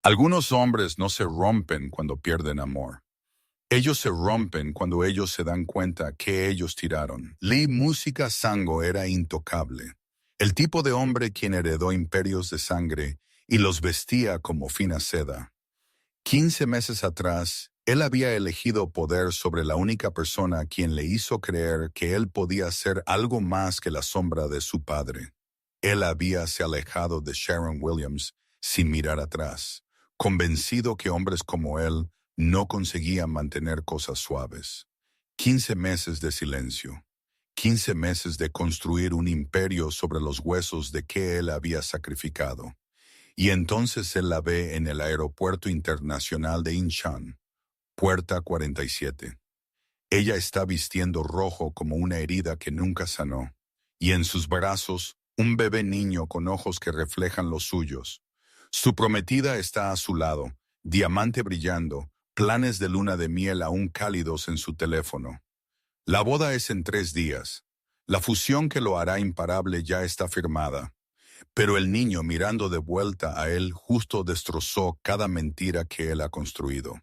Algunos hombres no se rompen cuando pierden amor. Ellos se rompen cuando ellos se dan cuenta que ellos tiraron. Lee Música Sango era intocable. El tipo de hombre quien heredó imperios de sangre y los vestía como fina seda. 15 meses atrás, él había elegido poder sobre la única persona a quien le hizo creer que él podía ser algo más que la sombra de su padre. Él habíase alejado de Sharon Williams sin mirar atrás, convencido que hombres como él no conseguían mantener cosas suaves. 15 meses de silencio. 15 meses de construir un imperio sobre los huesos de que él había sacrificado. Y entonces él la ve en el aeropuerto internacional de Incheon, puerta 47. Ella está vistiendo rojo como una herida que nunca sanó, y en sus brazos un bebé niño con ojos que reflejan los suyos. Su prometida está a su lado, diamante brillando, planes de luna de miel aún cálidos en su teléfono. La boda es en 3 días. La fusión que lo hará imparable ya está firmada. Pero el niño mirando de vuelta a él justo destrozó cada mentira que él ha construido.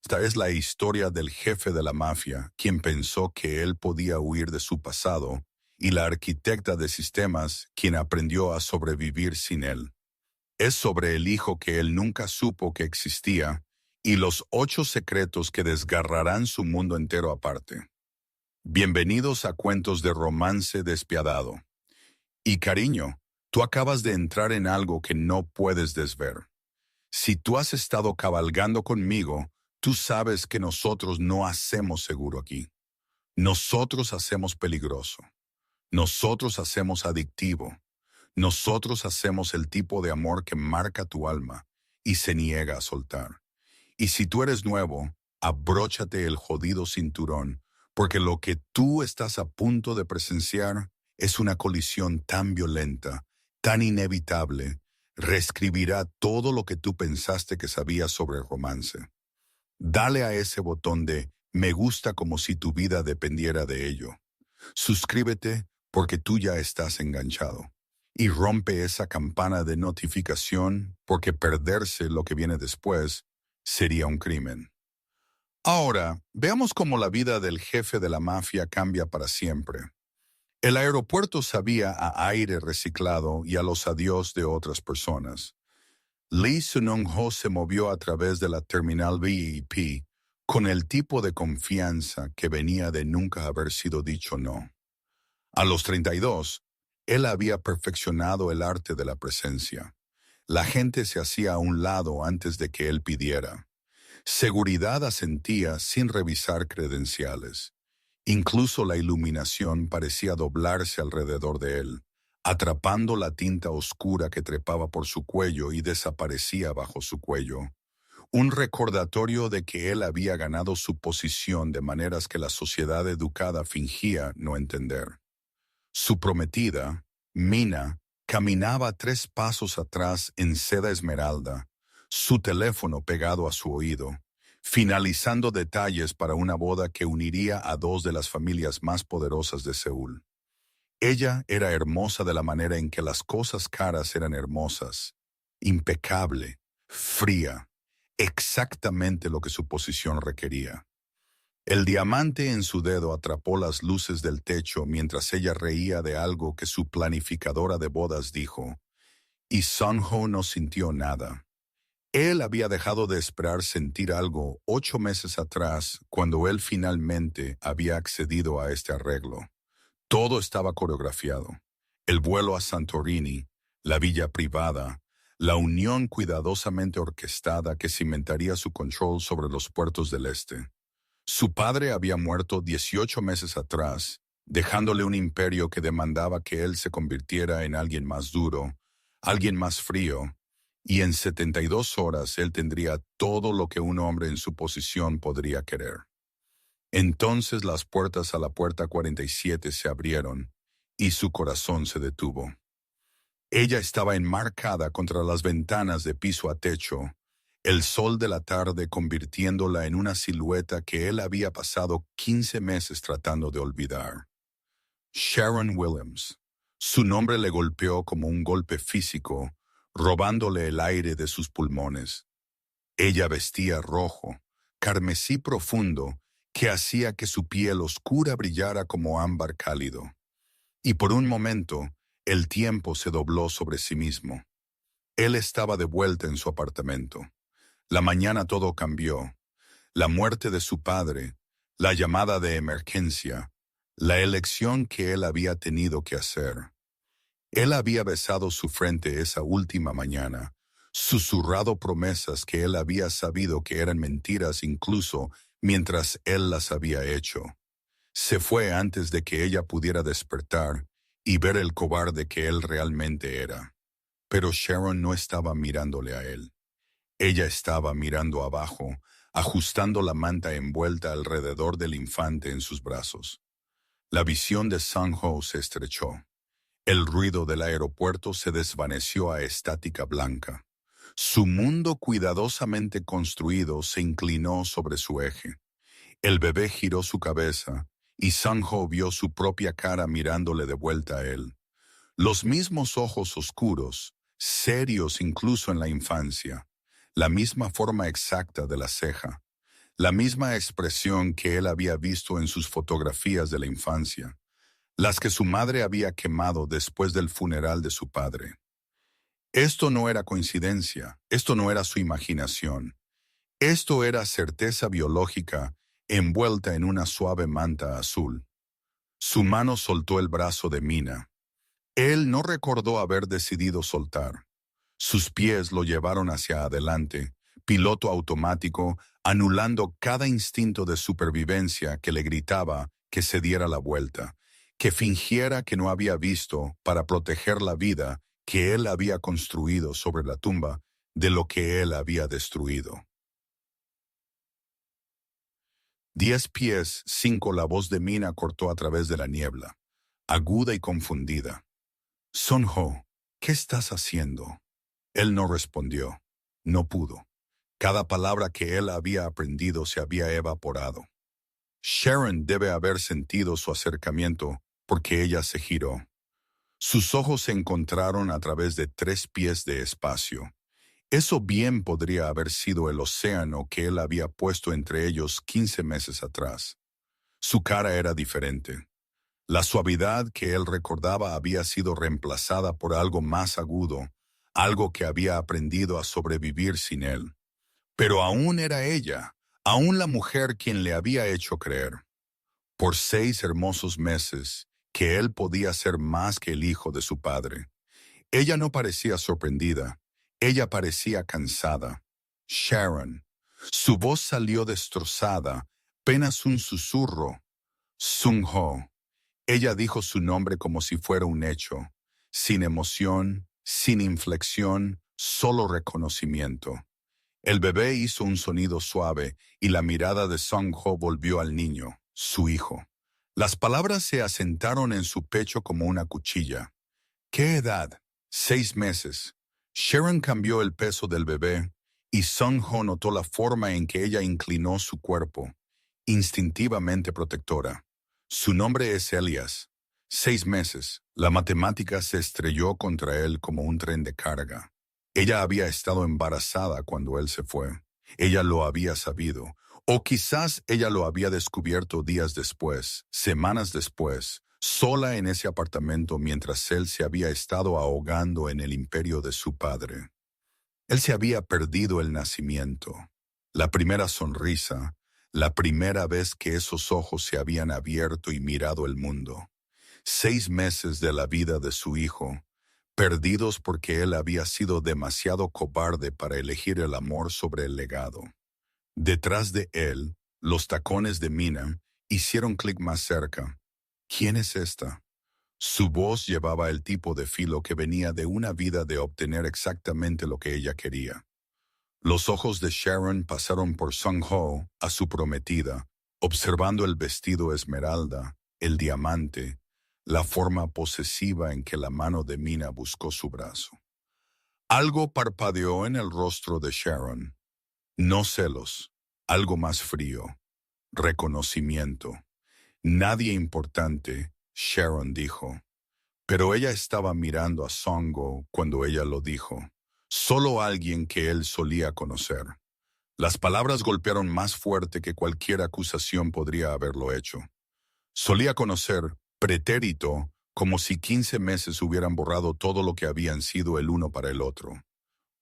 Esta es la historia del jefe de la mafia, quien pensó que él podía huir de su pasado, y la arquitecta de sistemas, quien aprendió a sobrevivir sin él. Es sobre el hijo que él nunca supo que existía, y los 8 secretos que desgarrarán su mundo entero aparte. Bienvenidos a Cuentos de Romance Despiadado. Y cariño, tú acabas de entrar en algo que no puedes desver. Si tú has estado cabalgando conmigo, tú sabes que nosotros no hacemos seguro aquí. Nosotros hacemos peligroso. Nosotros hacemos adictivo. Nosotros hacemos el tipo de amor que marca tu alma y se niega a soltar. Y si tú eres nuevo, abróchate el jodido cinturón, porque lo que tú estás a punto de presenciar es una colisión tan violenta, tan inevitable, reescribirá todo lo que tú pensaste que sabías sobre el romance. Dale a ese botón de me gusta como si tu vida dependiera de ello. Suscríbete porque tú ya estás enganchado. Y rompe esa campana de notificación porque perderse lo que viene después sería un crimen. Ahora, veamos cómo la vida del jefe de la mafia cambia para siempre. El aeropuerto sabía a aire reciclado y a los adiós de otras personas. Lee Sunung-ho se movió a través de la terminal VIP con el tipo de confianza que venía de nunca haber sido dicho no. A los 32, él había perfeccionado el arte de la presencia. La gente se hacía a un lado antes de que él pidiera. Seguridad asentía sin revisar credenciales. Incluso la iluminación parecía doblarse alrededor de él, atrapando la tinta oscura que trepaba por su cuello y desaparecía bajo su cuello. Un recordatorio de que él había ganado su posición de maneras que la sociedad educada fingía no entender. Su prometida, Mina, caminaba 3 pasos atrás en seda esmeralda, su teléfono pegado a su oído, finalizando detalles para una boda que uniría a 2 de las familias más poderosas de Seúl. Ella era hermosa de la manera en que las cosas caras eran hermosas, impecable, fría, exactamente lo que su posición requería. El diamante en su dedo atrapó las luces del techo mientras ella reía de algo que su planificadora de bodas dijo, y Sun-ho no sintió nada. Él había dejado de esperar sentir algo 8 meses atrás cuando él finalmente había accedido a este arreglo. Todo estaba coreografiado. El vuelo a Santorini, la villa privada, la unión cuidadosamente orquestada que cimentaría su control sobre los puertos del este. Su padre había muerto 18 meses atrás, dejándole un imperio que demandaba que él se convirtiera en alguien más duro, alguien más frío, y en 72 horas él tendría todo lo que un hombre en su posición podría querer. Entonces las puertas a la puerta 47 se abrieron, y su corazón se detuvo. Ella estaba enmarcada contra las ventanas de piso a techo, el sol de la tarde convirtiéndola en una silueta que él había pasado 15 meses tratando de olvidar. Sharon Williams. Su nombre le golpeó como un golpe físico, robándole el aire de sus pulmones. Ella vestía rojo, carmesí profundo, que hacía que su piel oscura brillara como ámbar cálido. Y por un momento, el tiempo se dobló sobre sí mismo. Él estaba de vuelta en su apartamento. La mañana todo cambió. La muerte de su padre, la llamada de emergencia, la elección que él había tenido que hacer. Él había besado su frente esa última mañana, susurrado promesas que él había sabido que eran mentiras incluso mientras él las había hecho. Se fue antes de que ella pudiera despertar y ver el cobarde que él realmente era. Pero Sharon no estaba mirándole a él. Ella estaba mirando abajo, ajustando la manta envuelta alrededor del infante en sus brazos. La visión de Sang-ho se estrechó. El ruido del aeropuerto se desvaneció a estática blanca. Su mundo cuidadosamente construido se inclinó sobre su eje. El bebé giró su cabeza y Sang-ho vio su propia cara mirándole de vuelta a él. Los mismos ojos oscuros, serios incluso en la infancia, la misma forma exacta de la ceja, la misma expresión que él había visto en sus fotografías de la infancia, las que su madre había quemado después del funeral de su padre. Esto no era coincidencia, esto no era su imaginación, esto era certeza biológica envuelta en una suave manta azul. Su mano soltó el brazo de Mina. Él no recordó haber decidido soltar. Sus pies lo llevaron hacia adelante, piloto automático, anulando cada instinto de supervivencia que le gritaba que se diera la vuelta, que fingiera que no había visto para proteger la vida que él había construido sobre la tumba de lo que él había destruido. 10 pies, 5. La voz de Mina cortó a través de la niebla, aguda y confundida. Sang-ho, ¿qué estás haciendo? Él no respondió. No pudo. Cada palabra que él había aprendido se había evaporado. Sharon debe haber sentido su acercamiento porque ella se giró. Sus ojos se encontraron a través de 3 pies de espacio. Eso bien podría haber sido el océano que él había puesto entre ellos 15 meses atrás. Su cara era diferente. La suavidad que él recordaba había sido reemplazada por algo más agudo, algo que había aprendido a sobrevivir sin él. Pero aún era ella, aún la mujer quien le había hecho creer, por 6 hermosos meses, que él podía ser más que el hijo de su padre. Ella no parecía sorprendida, ella parecía cansada. Sharon. Su voz salió destrozada, apenas un susurro. Sang-ho. Ella dijo su nombre como si fuera un hecho, sin emoción, sin inflexión, solo reconocimiento. El bebé hizo un sonido suave y la mirada de Sang-ho volvió al niño, su hijo. Las palabras se asentaron en su pecho como una cuchilla. ¿Qué edad? 6 meses. Sharon cambió el peso del bebé y Sang-ho notó la forma en que ella inclinó su cuerpo, instintivamente protectora. Su nombre es Elias. 6 meses. La matemática se estrelló contra él como un tren de carga. Ella había estado embarazada cuando él se fue. Ella lo había sabido. O quizás ella lo había descubierto días después, semanas después, sola en ese apartamento mientras él se había estado ahogando en el imperio de su padre. Él se había perdido el nacimiento, la primera sonrisa, la primera vez que esos ojos se habían abierto y mirado el mundo. 6 meses de la vida de su hijo, perdidos porque él había sido demasiado cobarde para elegir el amor sobre el legado. Detrás de él, los tacones de Mina hicieron clic más cerca. ¿Quién es esta? Su voz llevaba el tipo de filo que venía de una vida de obtener exactamente lo que ella quería. Los ojos de Sharon pasaron por Sang-ho a su prometida, observando el vestido esmeralda, el diamante, la forma posesiva en que la mano de Mina buscó su brazo. Algo parpadeó en el rostro de Sharon. No celos, algo más frío. Reconocimiento. Nadie importante, Sharon dijo. Pero ella estaba mirando a Sang-ho cuando ella lo dijo. Solo alguien que él solía conocer. Las palabras golpearon más fuerte que cualquier acusación podría haberlo hecho. Solía conocer, pretérito, como si 15 meses hubieran borrado todo lo que habían sido el uno para el otro.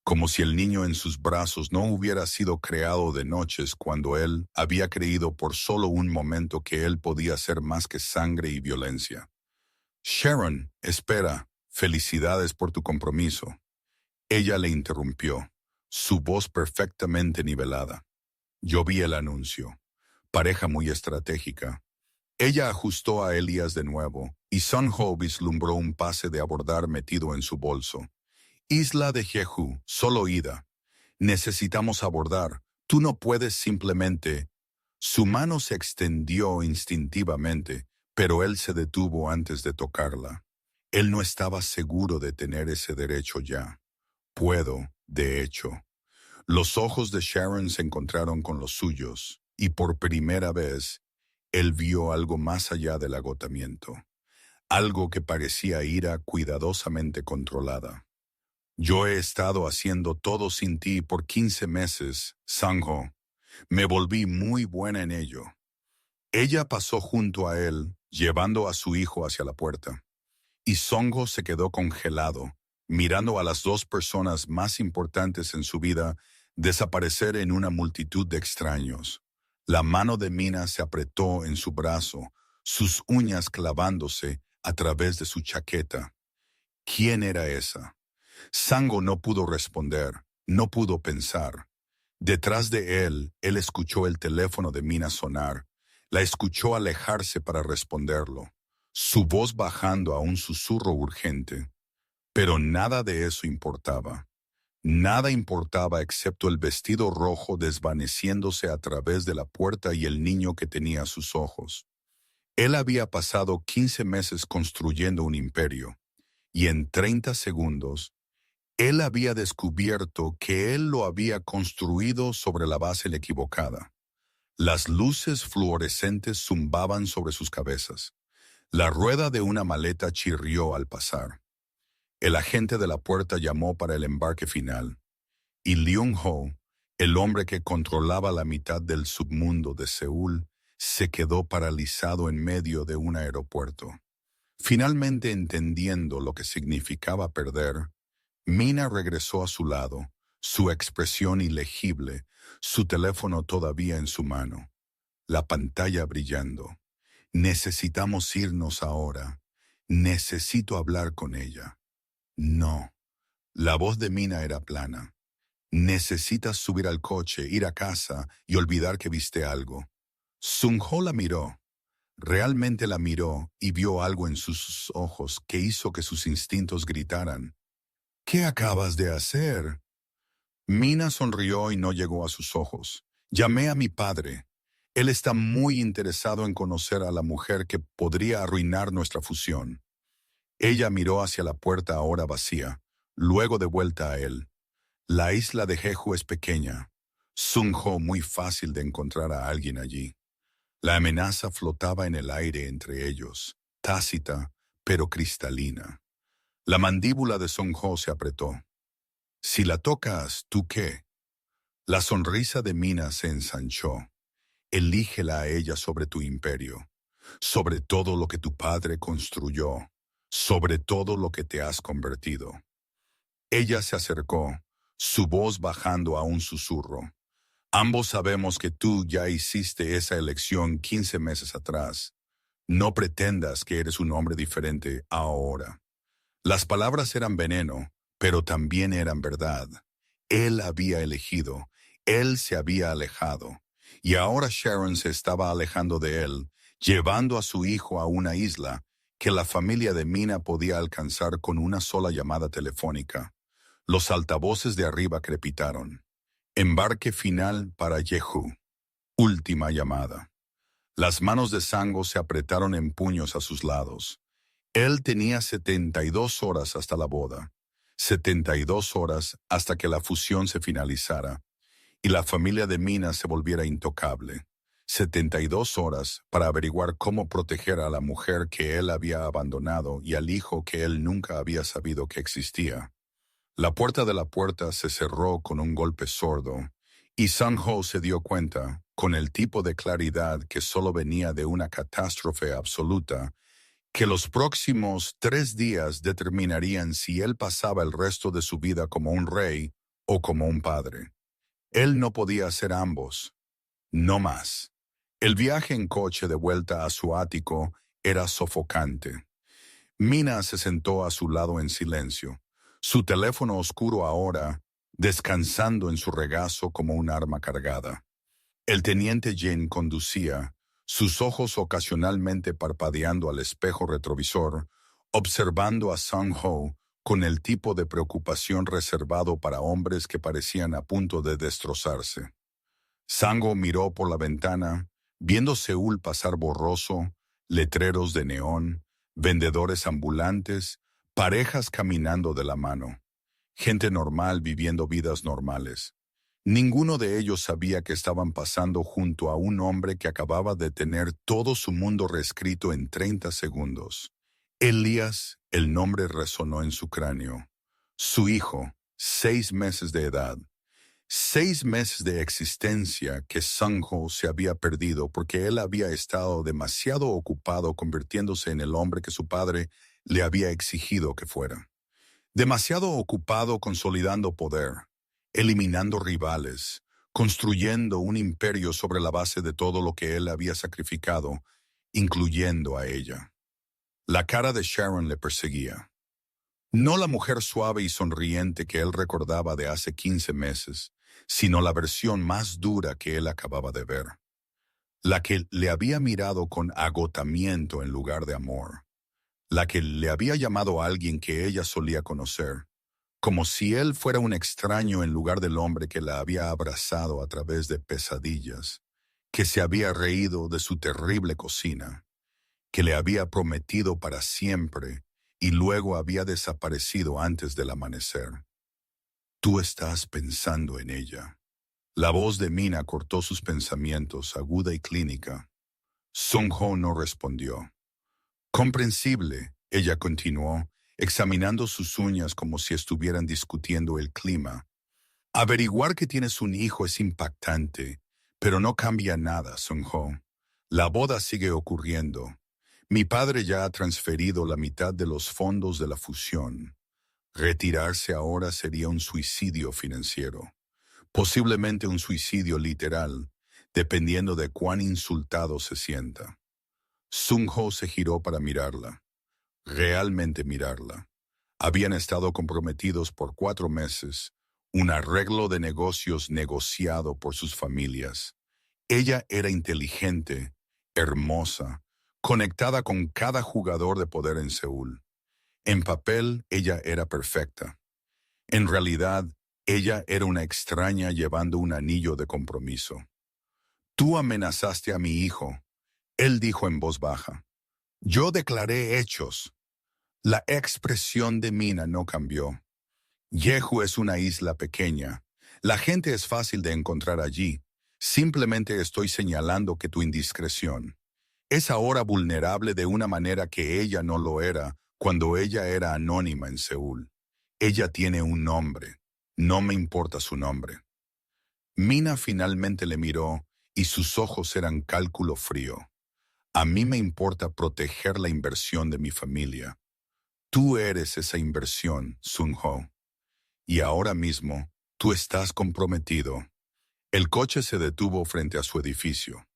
Como si el niño en sus brazos no hubiera sido creado de noches cuando él había creído por solo un momento que él podía ser más que sangre y violencia. Sharon, espera, felicidades por tu compromiso. Ella le interrumpió, su voz perfectamente nivelada. Yo vi el anuncio. Pareja muy estratégica. Ella ajustó a Elías de nuevo, y Sun-ho vislumbró un pase de abordar metido en su bolso. Isla de Jeju, solo ida. Necesitamos abordar. Tú no puedes simplemente. Su mano se extendió instintivamente, pero él se detuvo antes de tocarla. Él no estaba seguro de tener ese derecho ya. Puedo, de hecho. Los ojos de Sharon se encontraron con los suyos, y por primera vez, él vio algo más allá del agotamiento. Algo que parecía ira cuidadosamente controlada. Yo he estado haciendo todo sin ti por 15 meses, Sang-ho. Me volví muy buena en ello. Ella pasó junto a él, llevando a su hijo hacia la puerta. Y Sang-ho se quedó congelado, mirando a las dos personas más importantes en su vida desaparecer en una multitud de extraños. La mano de Mina se apretó en su brazo, sus uñas clavándose a través de su chaqueta. ¿Quién era esa? Sang-ho no pudo responder, no pudo pensar. Detrás de él escuchó el teléfono de Mina sonar, la escuchó alejarse para responderlo, su voz bajando a un susurro urgente. Pero nada de eso importaba. Nada importaba excepto el vestido rojo desvaneciéndose a través de la puerta y el niño que tenía a sus ojos. Él había pasado 15 meses construyendo un imperio, y en 30 segundos, él había descubierto que él lo había construido sobre la base equivocada. Las luces fluorescentes zumbaban sobre sus cabezas. La rueda de una maleta chirrió al pasar. El agente de la puerta llamó para el embarque final, y Leung-ho, el hombre que controlaba la mitad del submundo de Seúl, se quedó paralizado en medio de un aeropuerto. Finalmente entendiendo lo que significaba perder, Mina regresó a su lado, su expresión ilegible, su teléfono todavía en su mano, la pantalla brillando. Necesitamos irnos ahora. Necesito hablar con ella. No. La voz de Mina era plana. Necesitas subir al coche, ir a casa y olvidar que viste algo. Sung-ho la miró. Realmente la miró y vio algo en sus ojos que hizo que sus instintos gritaran. ¿Qué acabas de hacer? Mina sonrió y no llegó a sus ojos. Llamé a mi padre. Él está muy interesado en conocer a la mujer que podría arruinar nuestra fusión. Ella miró hacia la puerta ahora vacía, luego de vuelta a él. La isla de Jeju es pequeña. Sung-ho muy fácil de encontrar a alguien allí. La amenaza flotaba en el aire entre ellos, tácita, pero cristalina. La mandíbula de Sung-ho se apretó. Si la tocas, ¿tú qué? La sonrisa de Mina se ensanchó. Elígela a ella sobre tu imperio, sobre todo lo que tu padre construyó, sobre todo lo que te has convertido. Ella se acercó, su voz bajando a un susurro. Ambos sabemos que tú ya hiciste esa elección 15 meses atrás. No pretendas que eres un hombre diferente ahora. Las palabras eran veneno, pero también eran verdad. Él había elegido, él se había alejado, y ahora Sharon se estaba alejando de él, llevando a su hijo a una isla que la familia de Mina podía alcanzar con una sola llamada telefónica. Los altavoces de arriba crepitaron. Embarque final para Jeju. Última llamada. Las manos de Sang-ho se apretaron en puños a sus lados. Él tenía 72 horas hasta la boda, 72 horas hasta que la fusión se finalizara y la familia de Mina se volviera intocable, 72 horas para averiguar cómo proteger a la mujer que él había abandonado y al hijo que él nunca había sabido que existía. La puerta de la puerta se cerró con un golpe sordo, y Sang-ho se dio cuenta, con el tipo de claridad que solo venía de una catástrofe absoluta, que los próximos 3 días determinarían si él pasaba el resto de su vida como un rey o como un padre. Él no podía hacer ambos, no más. El viaje en coche de vuelta a su ático era sofocante. Mina se sentó a su lado en silencio, su teléfono oscuro ahora descansando en su regazo como un arma cargada. El teniente Jin conducía, sus ojos ocasionalmente parpadeando al espejo retrovisor, observando a Sang-ho con el tipo de preocupación reservado para hombres que parecían a punto de destrozarse. Sang-ho miró por la ventana, viendo Seúl pasar borroso, letreros de neón, vendedores ambulantes, parejas caminando de la mano, gente normal viviendo vidas normales. Ninguno de ellos sabía que estaban pasando junto a un hombre que acababa de tener todo su mundo reescrito en 30 segundos. Elías, el nombre resonó en su cráneo. Su hijo, 6 meses de edad. 6 meses de existencia que Sang-ho se había perdido porque él había estado demasiado ocupado convirtiéndose en el hombre que su padre le había exigido que fuera. Demasiado ocupado consolidando poder, eliminando rivales, construyendo un imperio sobre la base de todo lo que él había sacrificado, incluyendo a ella. La cara de Sharon le perseguía. No la mujer suave y sonriente que él recordaba de hace 15 meses, sino la versión más dura que él acababa de ver. La que le había mirado con agotamiento en lugar de amor. La que le había llamado a alguien que ella solía conocer, como si él fuera un extraño en lugar del hombre que la había abrazado a través de pesadillas, que se había reído de su terrible cocina, que le había prometido para siempre y luego había desaparecido antes del amanecer. Tú estás pensando en ella. La voz de Mina cortó sus pensamientos, aguda y clínica. Sung-ho no respondió. Comprensible, ella continuó, examinando sus uñas como si estuvieran discutiendo el clima. Averiguar que tienes un hijo es impactante, pero no cambia nada, Sung-ho. La boda sigue ocurriendo. Mi padre ya ha transferido la mitad de los fondos de la fusión. Retirarse ahora sería un suicidio financiero. Posiblemente un suicidio literal, dependiendo de cuán insultado se sienta. Sung-ho se giró para mirarla. Realmente mirarla. Habían estado comprometidos por 4 meses, un arreglo de negocios negociado por sus familias. Ella era inteligente, hermosa, conectada con cada jugador de poder en Seúl. En papel, ella era perfecta. En realidad, ella era una extraña llevando un anillo de compromiso. Tú amenazaste a mi hijo, él dijo en voz baja. Yo declaré hechos. La expresión de Mina no cambió. Jeju es una isla pequeña. La gente es fácil de encontrar allí. Simplemente estoy señalando que tu indiscreción es ahora vulnerable de una manera que ella no lo era cuando ella era anónima en Seúl. Ella tiene un nombre. No me importa su nombre. Mina finalmente le miró y sus ojos eran cálculo frío. A mí me importa proteger la inversión de mi familia. Tú eres esa inversión, Sung-ho. Y ahora mismo, tú estás comprometido. El coche se detuvo frente a su edificio.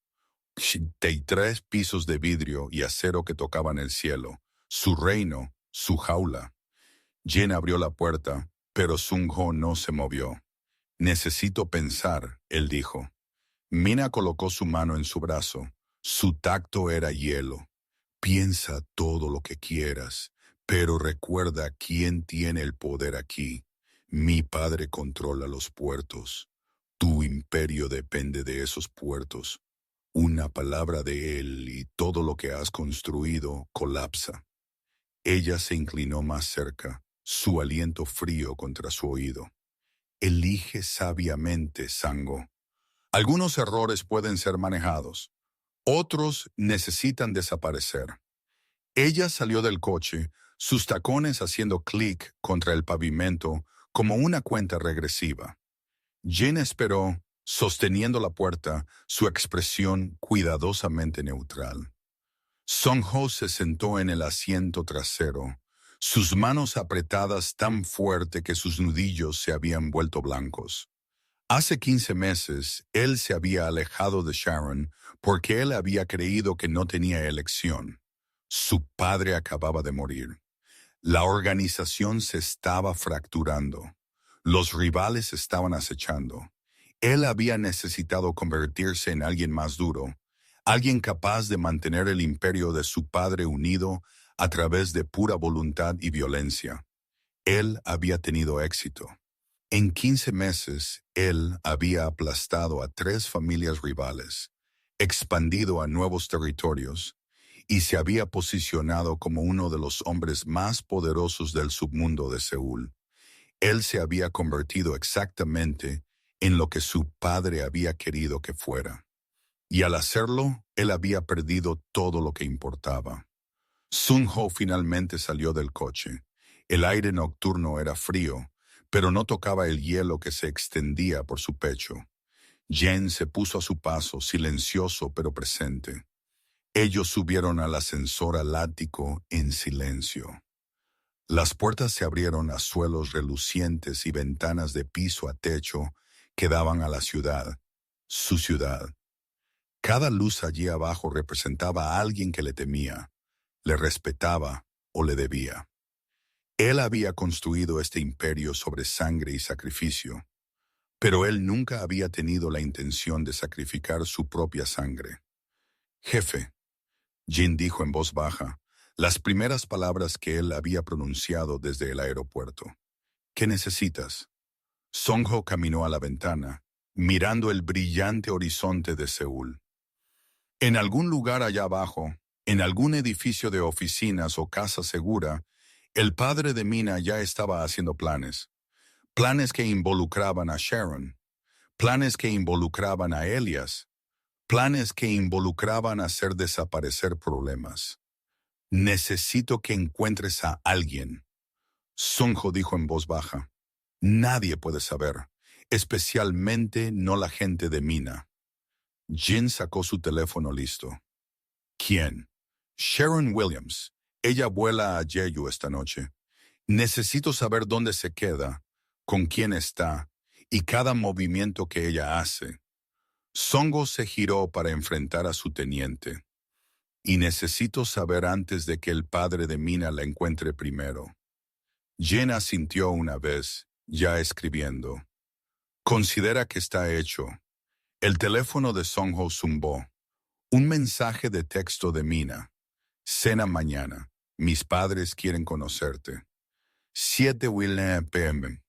3 pisos de vidrio y acero que tocaban el cielo. Su reino, su jaula. Jin abrió la puerta, pero Sung-ho no se movió. Necesito pensar, él dijo. Mina colocó su mano en su brazo. Su tacto era hielo. Piensa todo lo que quieras, pero recuerda quién tiene el poder aquí. Mi padre controla los puertos. Tu imperio depende de esos puertos. Una palabra de él y todo lo que has construido colapsa. Ella se inclinó más cerca, su aliento frío contra su oído. Elige sabiamente, Sango. Algunos errores pueden ser manejados. Otros necesitan desaparecer. Ella salió del coche, sus tacones haciendo clic contra el pavimento como una cuenta regresiva. Jin esperó, sosteniendo la puerta, su expresión cuidadosamente neutral. Song-ho se sentó en el asiento trasero, sus manos apretadas tan fuerte que sus nudillos se habían vuelto blancos. Hace 15 meses, él se había alejado de Sharon porque él había creído que no tenía elección. Su padre acababa de morir. La organización se estaba fracturando. Los rivales estaban acechando. Él había necesitado convertirse en alguien más duro, alguien capaz de mantener el imperio de su padre unido a través de pura voluntad y violencia. Él había tenido éxito. En 15 meses, él había aplastado a 3 familias rivales, expandido a nuevos territorios, y se había posicionado como uno de los hombres más poderosos del submundo de Seúl. Él se había convertido exactamente en lo que su padre había querido que fuera. Y al hacerlo, él había perdido todo lo que importaba. Sung-ho finalmente salió del coche. El aire nocturno era frío, pero no tocaba el hielo que se extendía por su pecho. Jen se puso a su paso, silencioso pero presente. Ellos subieron al ascensor al ático en silencio. Las puertas se abrieron a suelos relucientes y ventanas de piso a techo que daban a la ciudad, su ciudad. Cada luz allí abajo representaba a alguien que le temía, le respetaba o le debía. Él había construido este imperio sobre sangre y sacrificio, pero él nunca había tenido la intención de sacrificar su propia sangre. Jefe, Jin dijo en voz baja, las primeras palabras que él había pronunciado desde el aeropuerto. ¿Qué necesitas? Song-ho caminó a la ventana, mirando el brillante horizonte de Seúl. En algún lugar allá abajo, en algún edificio de oficinas o casa segura, el padre de Mina ya estaba haciendo planes. Planes que involucraban a Sharon, planes que involucraban a Elias, planes que involucraban hacer desaparecer problemas. Necesito que encuentres a alguien. Sung-ho dijo en voz baja. Nadie puede saber, especialmente no la gente de Mina. Jin sacó su teléfono listo. ¿Quién? Sharon Williams. Ella vuela a Jeju esta noche. Necesito saber dónde se queda, con quién está y cada movimiento que ella hace. Song-ho se giró para enfrentar a su teniente. Y necesito saber antes de que el padre de Mina la encuentre primero. Jin asintió una vez, ya escribiendo. Considera que está hecho. El teléfono de Song-ho zumbó. Un mensaje de texto de Mina. Cena mañana. Mis padres quieren conocerte. 7:00 p.m.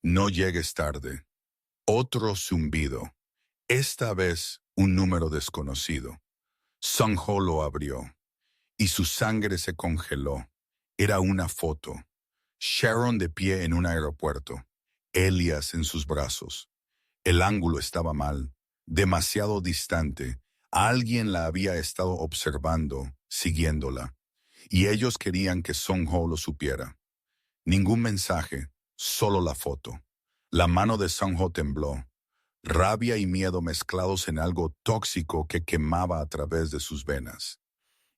No llegues tarde. Otro zumbido. Esta vez un número desconocido. Sung-ho lo abrió, y su sangre se congeló. Era una foto. Sharon de pie en un aeropuerto. Elias en sus brazos. El ángulo estaba mal, demasiado distante. Alguien la había estado observando, siguiéndola. Y ellos querían que Sung-ho lo supiera. Ningún mensaje, solo la foto. La mano de Sung-ho tembló. Rabia y miedo mezclados en algo tóxico que quemaba a través de sus venas.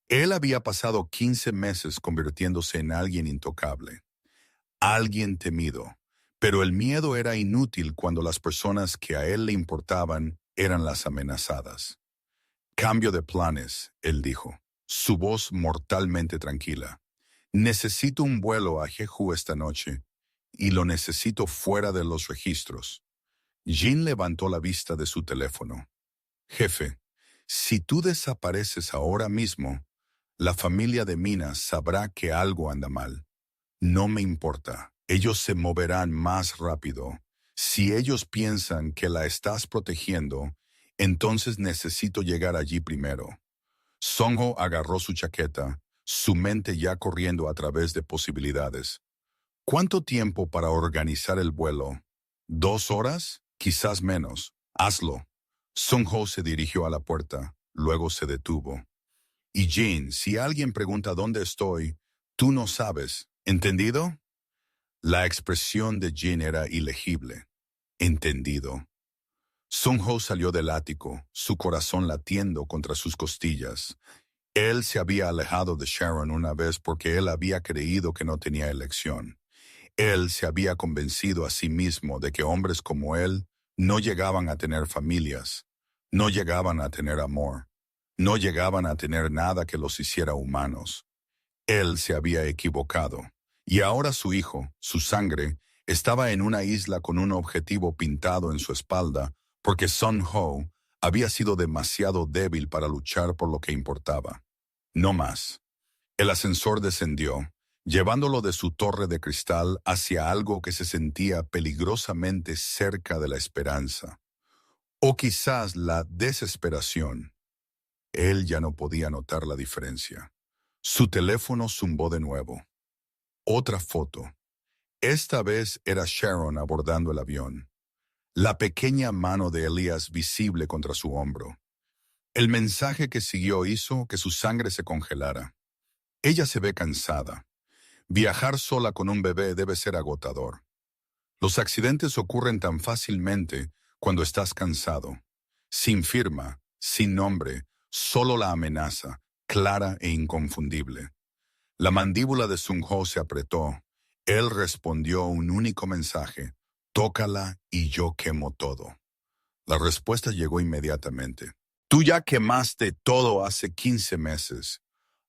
Él había pasado 15 meses convirtiéndose en alguien intocable, alguien temido, pero el miedo era inútil cuando las personas que a él le importaban eran las amenazadas. Cambio de planes, él dijo, su voz mortalmente tranquila. Necesito un vuelo a Jeju esta noche, y lo necesito fuera de los registros. Jin levantó la vista de su teléfono. Jefe, si tú desapareces ahora mismo, la familia de Mina sabrá que algo anda mal. No me importa, ellos se moverán más rápido. Si ellos piensan que la estás protegiendo, entonces necesito llegar allí primero. Song-ho agarró su chaqueta, su mente ya corriendo a través de posibilidades. ¿Cuánto tiempo para organizar el vuelo? ¿2 horas? Quizás menos. Hazlo. Sung-ho se dirigió a la puerta, luego se detuvo. Y Jin, si alguien pregunta dónde estoy, tú no sabes. ¿Entendido? La expresión de Jin era ilegible. Entendido. Sung-ho salió del ático, su corazón latiendo contra sus costillas. Él se había alejado de Sharon una vez porque él había creído que no tenía elección. Él se había convencido a sí mismo de que hombres como él no llegaban a tener familias, no llegaban a tener amor, no llegaban a tener nada que los hiciera humanos. Él se había equivocado, y ahora su hijo, su sangre, estaba en una isla con un objetivo pintado en su espalda porque Sung-ho había sido demasiado débil para luchar por lo que importaba. No más. El ascensor descendió, llevándolo de su torre de cristal hacia algo que se sentía peligrosamente cerca de la esperanza. O quizás la desesperación. Él ya no podía notar la diferencia. Su teléfono zumbó de nuevo. Otra foto. Esta vez era Sharon abordando el avión. La pequeña mano de Elías visible contra su hombro. El mensaje que siguió hizo que su sangre se congelara. Ella se ve cansada. Viajar sola con un bebé debe ser agotador. Los accidentes ocurren tan fácilmente cuando estás cansado. Sin firma, sin nombre, solo la amenaza, clara e inconfundible. La mandíbula de Sung-ho se apretó. Él respondió un único mensaje: tócala y yo quemo todo. La respuesta llegó inmediatamente. Tú ya quemaste todo hace 15 meses.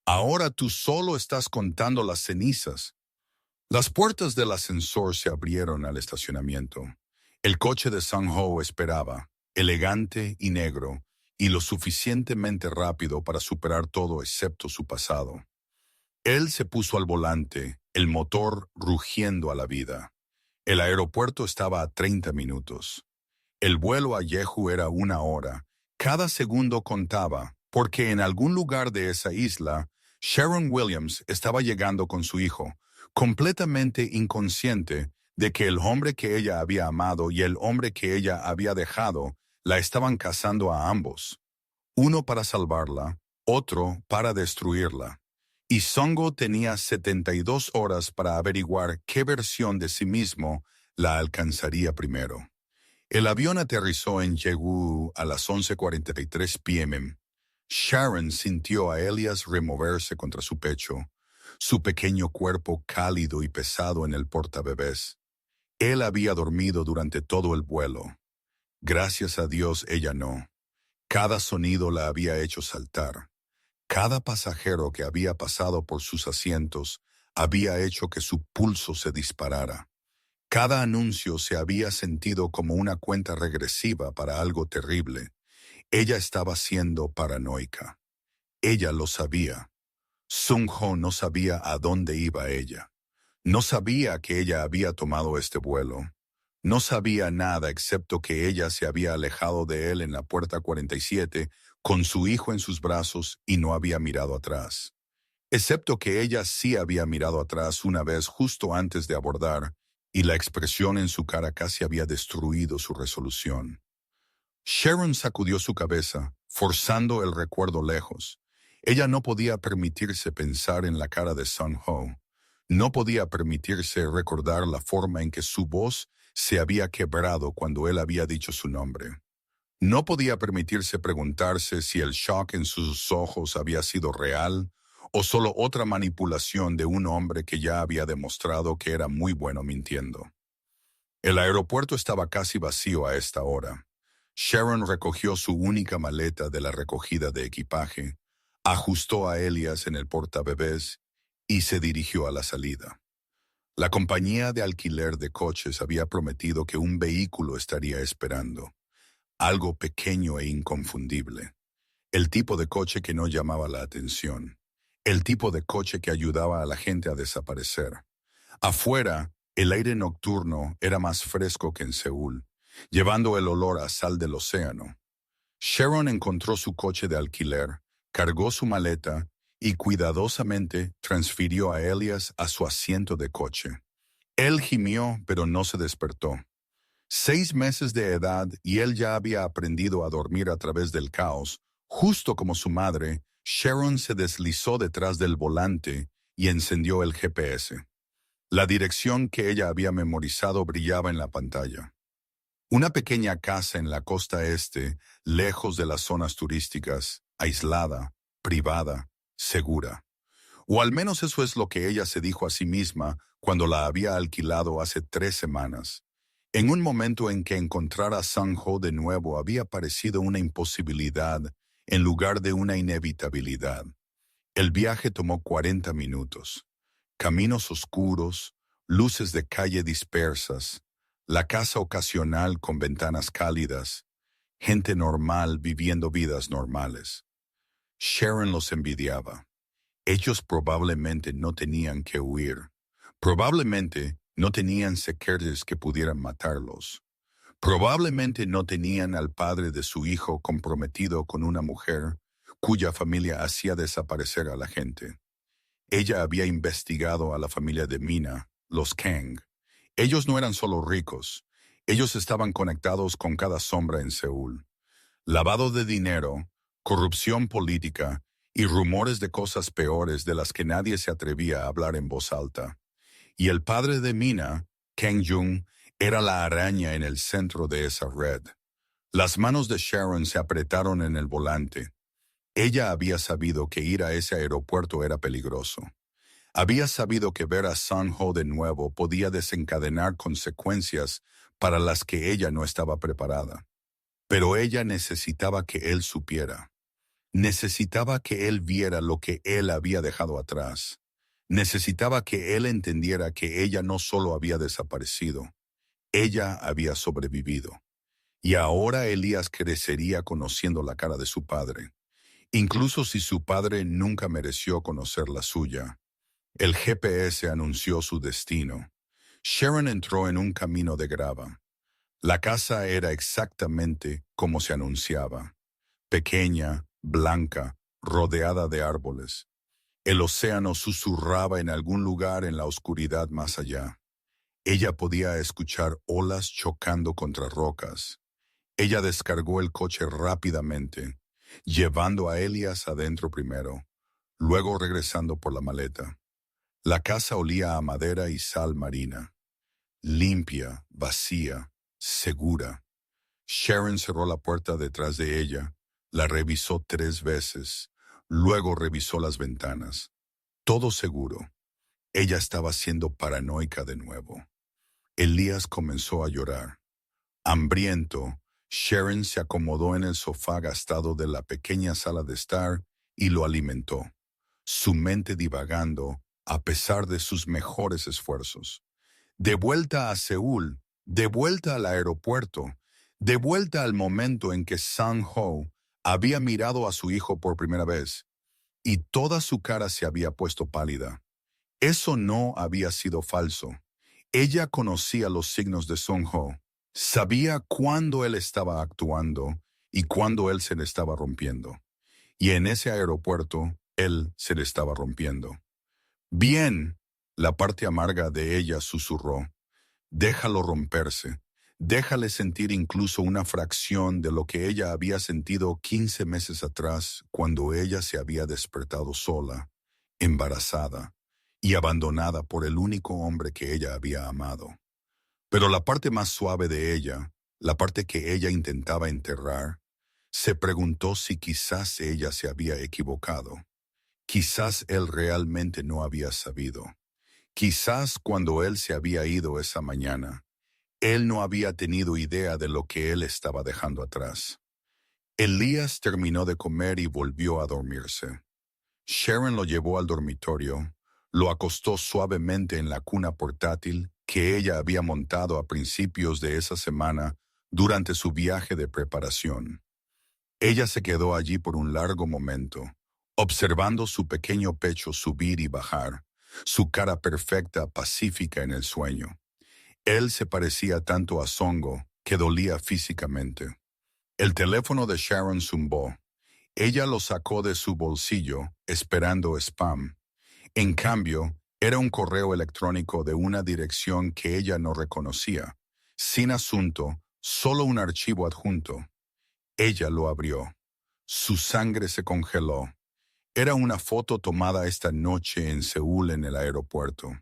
Ahora tú solo estás contando las cenizas. Las puertas del ascensor se abrieron al estacionamiento. El coche de Sung-ho esperaba, elegante y negro, y lo suficientemente rápido para superar todo excepto su pasado. Él se puso al volante, el motor rugiendo a la vida. El aeropuerto estaba a 30 minutos. El vuelo a Jeju era 1 hora. Cada segundo contaba, porque en algún lugar de esa isla, Sharon Williams estaba llegando con su hijo, completamente inconsciente de que el hombre que ella había amado y el hombre que ella había dejado la estaban cazando a ambos. Uno para salvarla, otro para destruirla. Y Songo tenía 72 horas para averiguar qué versión de sí mismo la alcanzaría primero. El avión aterrizó en Jeju a las 11:43 p.m. Sharon sintió a Elias removerse contra su pecho, su pequeño cuerpo cálido y pesado en el portabebés. Él había dormido durante todo el vuelo. Gracias a Dios ella no. Cada sonido la había hecho saltar. Cada pasajero que había pasado por sus asientos había hecho que su pulso se disparara. Cada anuncio se había sentido como una cuenta regresiva para algo terrible. Ella estaba siendo paranoica. Ella lo sabía. Sung-ho no sabía a dónde iba ella. No sabía que ella había tomado este vuelo. No sabía nada excepto que ella se había alejado de él en la puerta 47 con su hijo en sus brazos y no había mirado atrás. Excepto que ella sí había mirado atrás una vez justo antes de abordar, y la expresión en su cara casi había destruido su resolución. Sharon sacudió su cabeza, forzando el recuerdo lejos. Ella no podía permitirse pensar en la cara de Sung-ho. No podía permitirse recordar la forma en que su voz se había quebrado cuando él había dicho su nombre. No podía permitirse preguntarse si el shock en sus ojos había sido real o solo otra manipulación de un hombre que ya había demostrado que era muy bueno mintiendo. El aeropuerto estaba casi vacío a esta hora. Sharon recogió su única maleta de la recogida de equipaje, ajustó a Elias en el portabebés y se dirigió a la salida. La compañía de alquiler de coches había prometido que un vehículo estaría esperando, algo pequeño e inconfundible, el tipo de coche que no llamaba la atención, el tipo de coche que ayudaba a la gente a desaparecer. Afuera, el aire nocturno era más fresco que en Seúl, llevando el olor a sal del océano. Sharon encontró su coche de alquiler, cargó su maleta y cuidadosamente transfirió a Elias a su asiento de coche. Él gimió, pero no se despertó. 6 meses de edad y él ya había aprendido a dormir a través del caos. Justo como su madre, Sharon se deslizó detrás del volante y encendió el GPS. La dirección que ella había memorizado brillaba en la pantalla. Una pequeña casa en la costa este, lejos de las zonas turísticas, aislada, privada, segura. O al menos eso es lo que ella se dijo a sí misma cuando la había alquilado hace 3 semanas. En un momento en que encontrar a Sang-ho de nuevo había parecido una imposibilidad en lugar de una inevitabilidad. El viaje tomó 40 minutos. Caminos oscuros, luces de calle dispersas, la casa ocasional con ventanas cálidas, gente normal viviendo vidas normales. Sharon los envidiaba. Ellos probablemente no tenían que huir. Probablemente no tenían secretos que pudieran matarlos. Probablemente no tenían al padre de su hijo comprometido con una mujer cuya familia hacía desaparecer a la gente. Ella había investigado a la familia de Mina, los Kang. Ellos no eran solo ricos, ellos estaban conectados con cada sombra en Seúl. Lavado de dinero, corrupción política y rumores de cosas peores de las que nadie se atrevía a hablar en voz alta. Y el padre de Mina, Kang Jung, era la araña en el centro de esa red. Las manos de Sharon se apretaron en el volante. Ella había sabido que ir a ese aeropuerto era peligroso. Había sabido que ver a Sang-ho de nuevo podía desencadenar consecuencias para las que ella no estaba preparada. Pero ella necesitaba que él supiera. Necesitaba que él viera lo que él había dejado atrás. Necesitaba que él entendiera que ella no solo había desaparecido, ella había sobrevivido. Y ahora Elías crecería conociendo la cara de su padre. Incluso si su padre nunca mereció conocer la suya. El GPS anunció su destino. Sharon entró en un camino de grava. La casa era exactamente como se anunciaba. Pequeña, blanca, rodeada de árboles. El océano susurraba en algún lugar en la oscuridad más allá. Ella podía escuchar olas chocando contra rocas. Ella descargó el coche rápidamente, llevando a Elias adentro primero, luego regresando por la maleta. La casa olía a madera y sal marina. Limpia, vacía, segura. Sharon cerró la puerta detrás de ella, la revisó 3 veces, luego revisó las ventanas. Todo seguro. Ella estaba siendo paranoica de nuevo. Elías comenzó a llorar. Hambriento, Sharon se acomodó en el sofá gastado de la pequeña sala de estar y lo alimentó, su mente divagando a pesar de sus mejores esfuerzos. De vuelta a Seúl, de vuelta al aeropuerto, de vuelta al momento en que Sang-ho había mirado a su hijo por primera vez, y toda su cara se había puesto pálida. Eso no había sido falso. Ella conocía los signos de Sung-ho, sabía cuándo él estaba actuando y cuándo él se le estaba rompiendo. Y en ese aeropuerto, él se le estaba rompiendo. Bien, la parte amarga de ella susurró. Déjalo romperse. Déjale sentir incluso una fracción de lo que ella había sentido 15 meses atrás cuando ella se había despertado sola, embarazada y abandonada por el único hombre que ella había amado. Pero la parte más suave de ella, la parte que ella intentaba enterrar, se preguntó si quizás ella se había equivocado. Quizás él realmente no había sabido. Quizás cuando él se había ido esa mañana, él no había tenido idea de lo que él estaba dejando atrás. Elías terminó de comer y volvió a dormirse. Sharon lo llevó al dormitorio, lo acostó suavemente en la cuna portátil que ella había montado a principios de esa semana durante su viaje de preparación. Ella se quedó allí por un largo momento, observando su pequeño pecho subir y bajar, su cara perfecta, pacífica en el sueño. Él se parecía tanto a Songo que dolía físicamente. El teléfono de Sharon zumbó. Ella lo sacó de su bolsillo, esperando spam. En cambio, era un correo electrónico de una dirección que ella no reconocía. Sin asunto, solo un archivo adjunto. Ella lo abrió. Su sangre se congeló. Era una foto tomada esta noche en Seúl en el aeropuerto.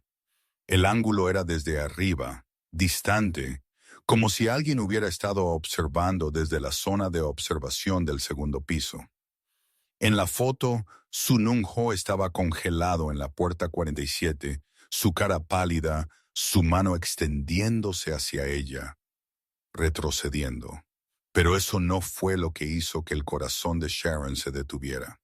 El ángulo era desde arriba, distante, como si alguien hubiera estado observando desde la zona de observación del segundo piso. En la foto, Sun Ho estaba congelado en la puerta 47, su cara pálida, su mano extendiéndose hacia ella, retrocediendo. Pero eso no fue lo que hizo que el corazón de Sharon se detuviera.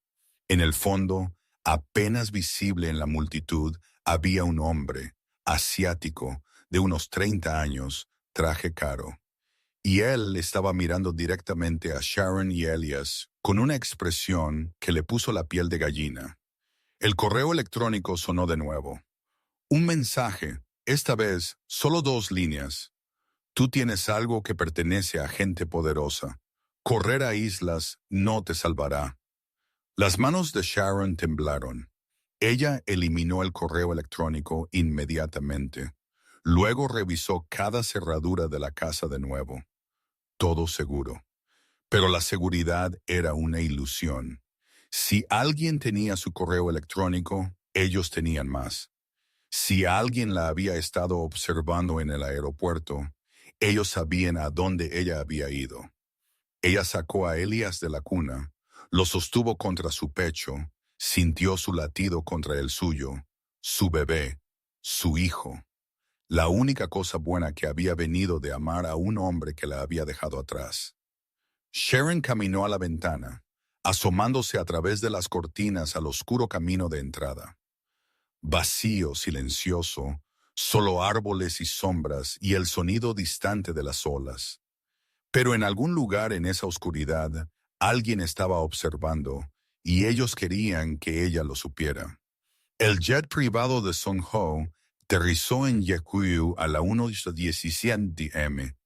En el fondo, apenas visible en la multitud, había un hombre, asiático, de unos 30 años, traje caro. Y él estaba mirando directamente a Sharon y Elias con una expresión que le puso la piel de gallina. El correo electrónico sonó de nuevo. Un mensaje, esta vez solo 2 líneas. Tú tienes algo que pertenece a gente poderosa. Correr a islas no te salvará. Las manos de Sharon temblaron. Ella eliminó el correo electrónico inmediatamente. Luego revisó cada cerradura de la casa de nuevo. Todo seguro. Pero la seguridad era una ilusión. Si alguien tenía su correo electrónico, ellos tenían más. Si alguien la había estado observando en el aeropuerto, ellos sabían a dónde ella había ido. Ella sacó a Elias de la cuna, lo sostuvo contra su pecho, sintió su latido contra el suyo, su bebé, su hijo. La única cosa buena que había venido de amar a un hombre que la había dejado atrás. Sharon caminó a la ventana, asomándose a través de las cortinas al oscuro camino de entrada. Vacío, silencioso, solo árboles y sombras y el sonido distante de las olas. Pero en algún lugar en esa oscuridad, alguien estaba observando, y ellos querían que ella lo supiera. El jet privado de Sung Ho aterrizó en Jeju a la 1:17 am.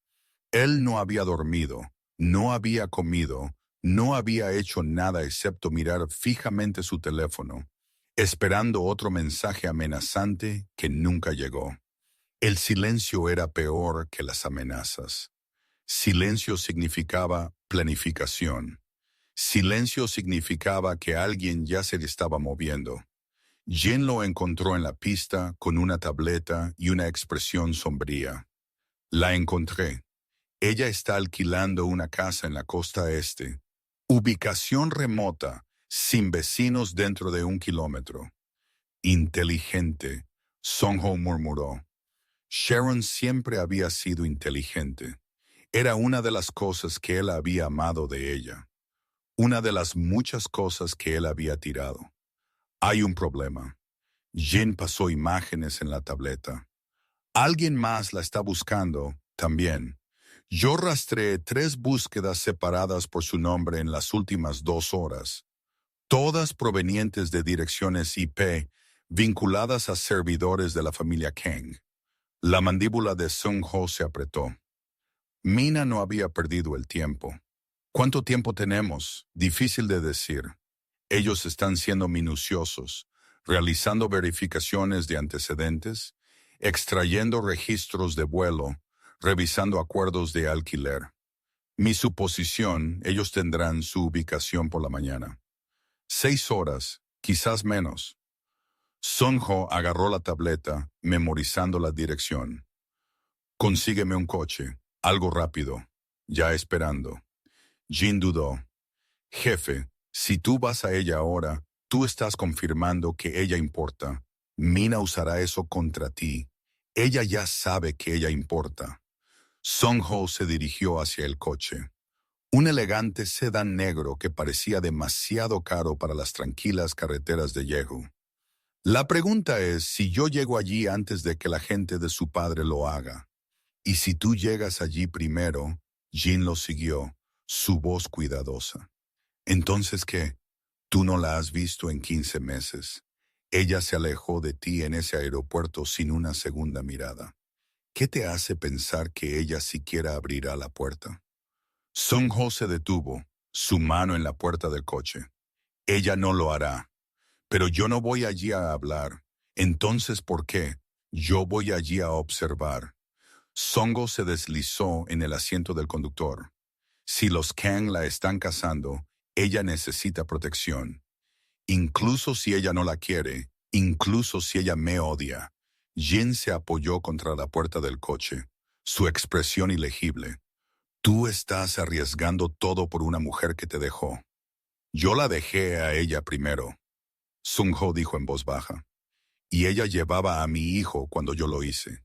Él no había dormido, no había comido, no había hecho nada excepto mirar fijamente su teléfono, esperando otro mensaje amenazante que nunca llegó. El silencio era peor que las amenazas. Silencio significaba planificación. Silencio significaba que alguien ya se le estaba moviendo. Jin lo encontró en la pista con una tableta y una expresión sombría. La encontré. Ella está alquilando una casa en la costa este. Ubicación remota, sin vecinos dentro de 1 kilómetro. Inteligente, Song-ho murmuró. Sharon siempre había sido inteligente. Era una de las cosas que él había amado de ella. Una de las muchas cosas que él había tirado. Hay un problema. Jin pasó imágenes en la tableta. Alguien más la está buscando, también. Yo rastreé 3 búsquedas separadas por su nombre en las últimas 2 horas, todas provenientes de direcciones IP vinculadas a servidores de la familia Kang. La mandíbula de Sung Ho se apretó. Mina no había perdido el tiempo. ¿Cuánto tiempo tenemos? Difícil de decir. Ellos están siendo minuciosos, realizando verificaciones de antecedentes, extrayendo registros de vuelo, revisando acuerdos de alquiler. Mi suposición, ellos tendrán su ubicación por la mañana. 6 horas, quizás menos. Sung-ho agarró la tableta, memorizando la dirección. Consígueme un coche, algo rápido, ya esperando. Jin dudó. Jefe, si tú vas a ella ahora, tú estás confirmando que ella importa. Mina usará eso contra ti. Ella ya sabe que ella importa. Sung-ho se dirigió hacia el coche. Un elegante sedán negro que parecía demasiado caro para las tranquilas carreteras de Jeju. La pregunta es si yo llego allí antes de que la gente de su padre lo haga. Y si tú llegas allí primero, Jin lo siguió, su voz cuidadosa. Entonces, ¿qué? Tú no la has visto en 15 meses. Ella se alejó de ti en ese aeropuerto sin una segunda mirada. ¿Qué te hace pensar que ella siquiera abrirá la puerta? Sung-ho se detuvo, su mano en la puerta del coche. Ella no lo hará. Pero yo no voy allí a hablar. Entonces, ¿por qué? Yo voy allí a observar. Songo se deslizó en el asiento del conductor. Si los Kang la están cazando, ella necesita protección. Incluso si ella no la quiere, incluso si ella me odia, Jin se apoyó contra la puerta del coche, su expresión ilegible. Tú estás arriesgando todo por una mujer que te dejó. Yo la dejé a ella primero, Sung-ho dijo en voz baja. Y ella llevaba a mi hijo cuando yo lo hice.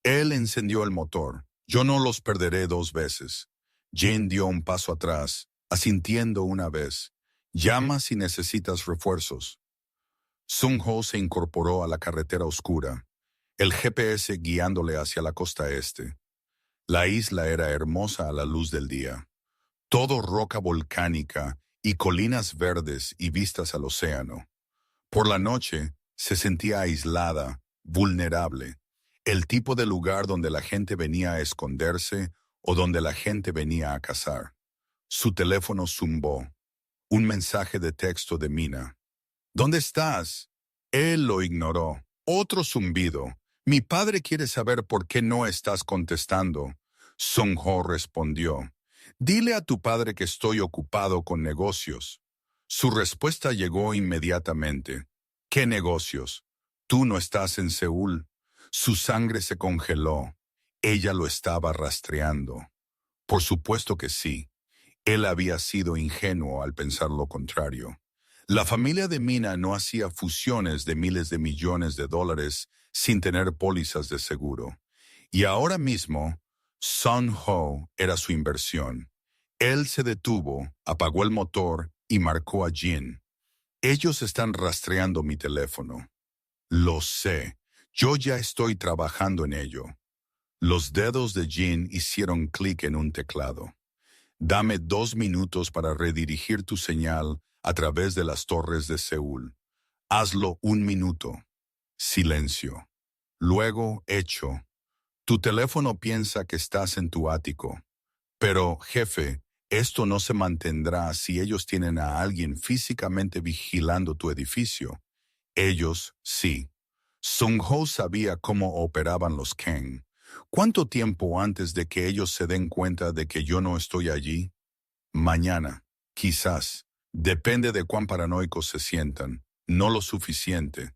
Él encendió el motor. Yo no los perderé dos veces. Jin dio un paso atrás, asintiendo una vez. Llama si necesitas refuerzos. Sung-ho se incorporó a la carretera oscura, el GPS guiándole hacia la costa este. La isla era hermosa a la luz del día. Todo roca volcánica y colinas verdes y vistas al océano. Por la noche se sentía aislada, vulnerable, el tipo de lugar donde la gente venía a esconderse o donde la gente venía a cazar. Su teléfono zumbó. Un mensaje de texto de Mina. ¿Dónde estás? Él lo ignoró. Otro zumbido. Mi padre quiere saber por qué no estás contestando. Sung-ho respondió. Dile a tu padre que estoy ocupado con negocios. Su respuesta llegó inmediatamente. ¿Qué negocios? Tú no estás en Seúl. Su sangre se congeló. Ella lo estaba rastreando. Por supuesto que sí. Él había sido ingenuo al pensar lo contrario. La familia de Mina no hacía fusiones de miles de millones de dólares sin tener pólizas de seguro. Y ahora mismo, Sung-ho era su inversión. Él se detuvo, apagó el motor y marcó a Jin. Ellos están rastreando mi teléfono. Lo sé. Yo ya estoy trabajando en ello. Los dedos de Jin hicieron clic en un teclado. Dame 2 minutos para redirigir tu señal a través de las torres de Seúl. Hazlo 1 minuto. Silencio. Luego, hecho. Tu teléfono piensa que estás en tu ático. Pero, jefe, esto no se mantendrá si ellos tienen a alguien físicamente vigilando tu edificio. Ellos, sí. Sung-ho sabía cómo operaban los Kang. ¿Cuánto tiempo antes de que ellos se den cuenta de que yo no estoy allí? Mañana, quizás. Depende de cuán paranoicos se sientan. No lo suficiente.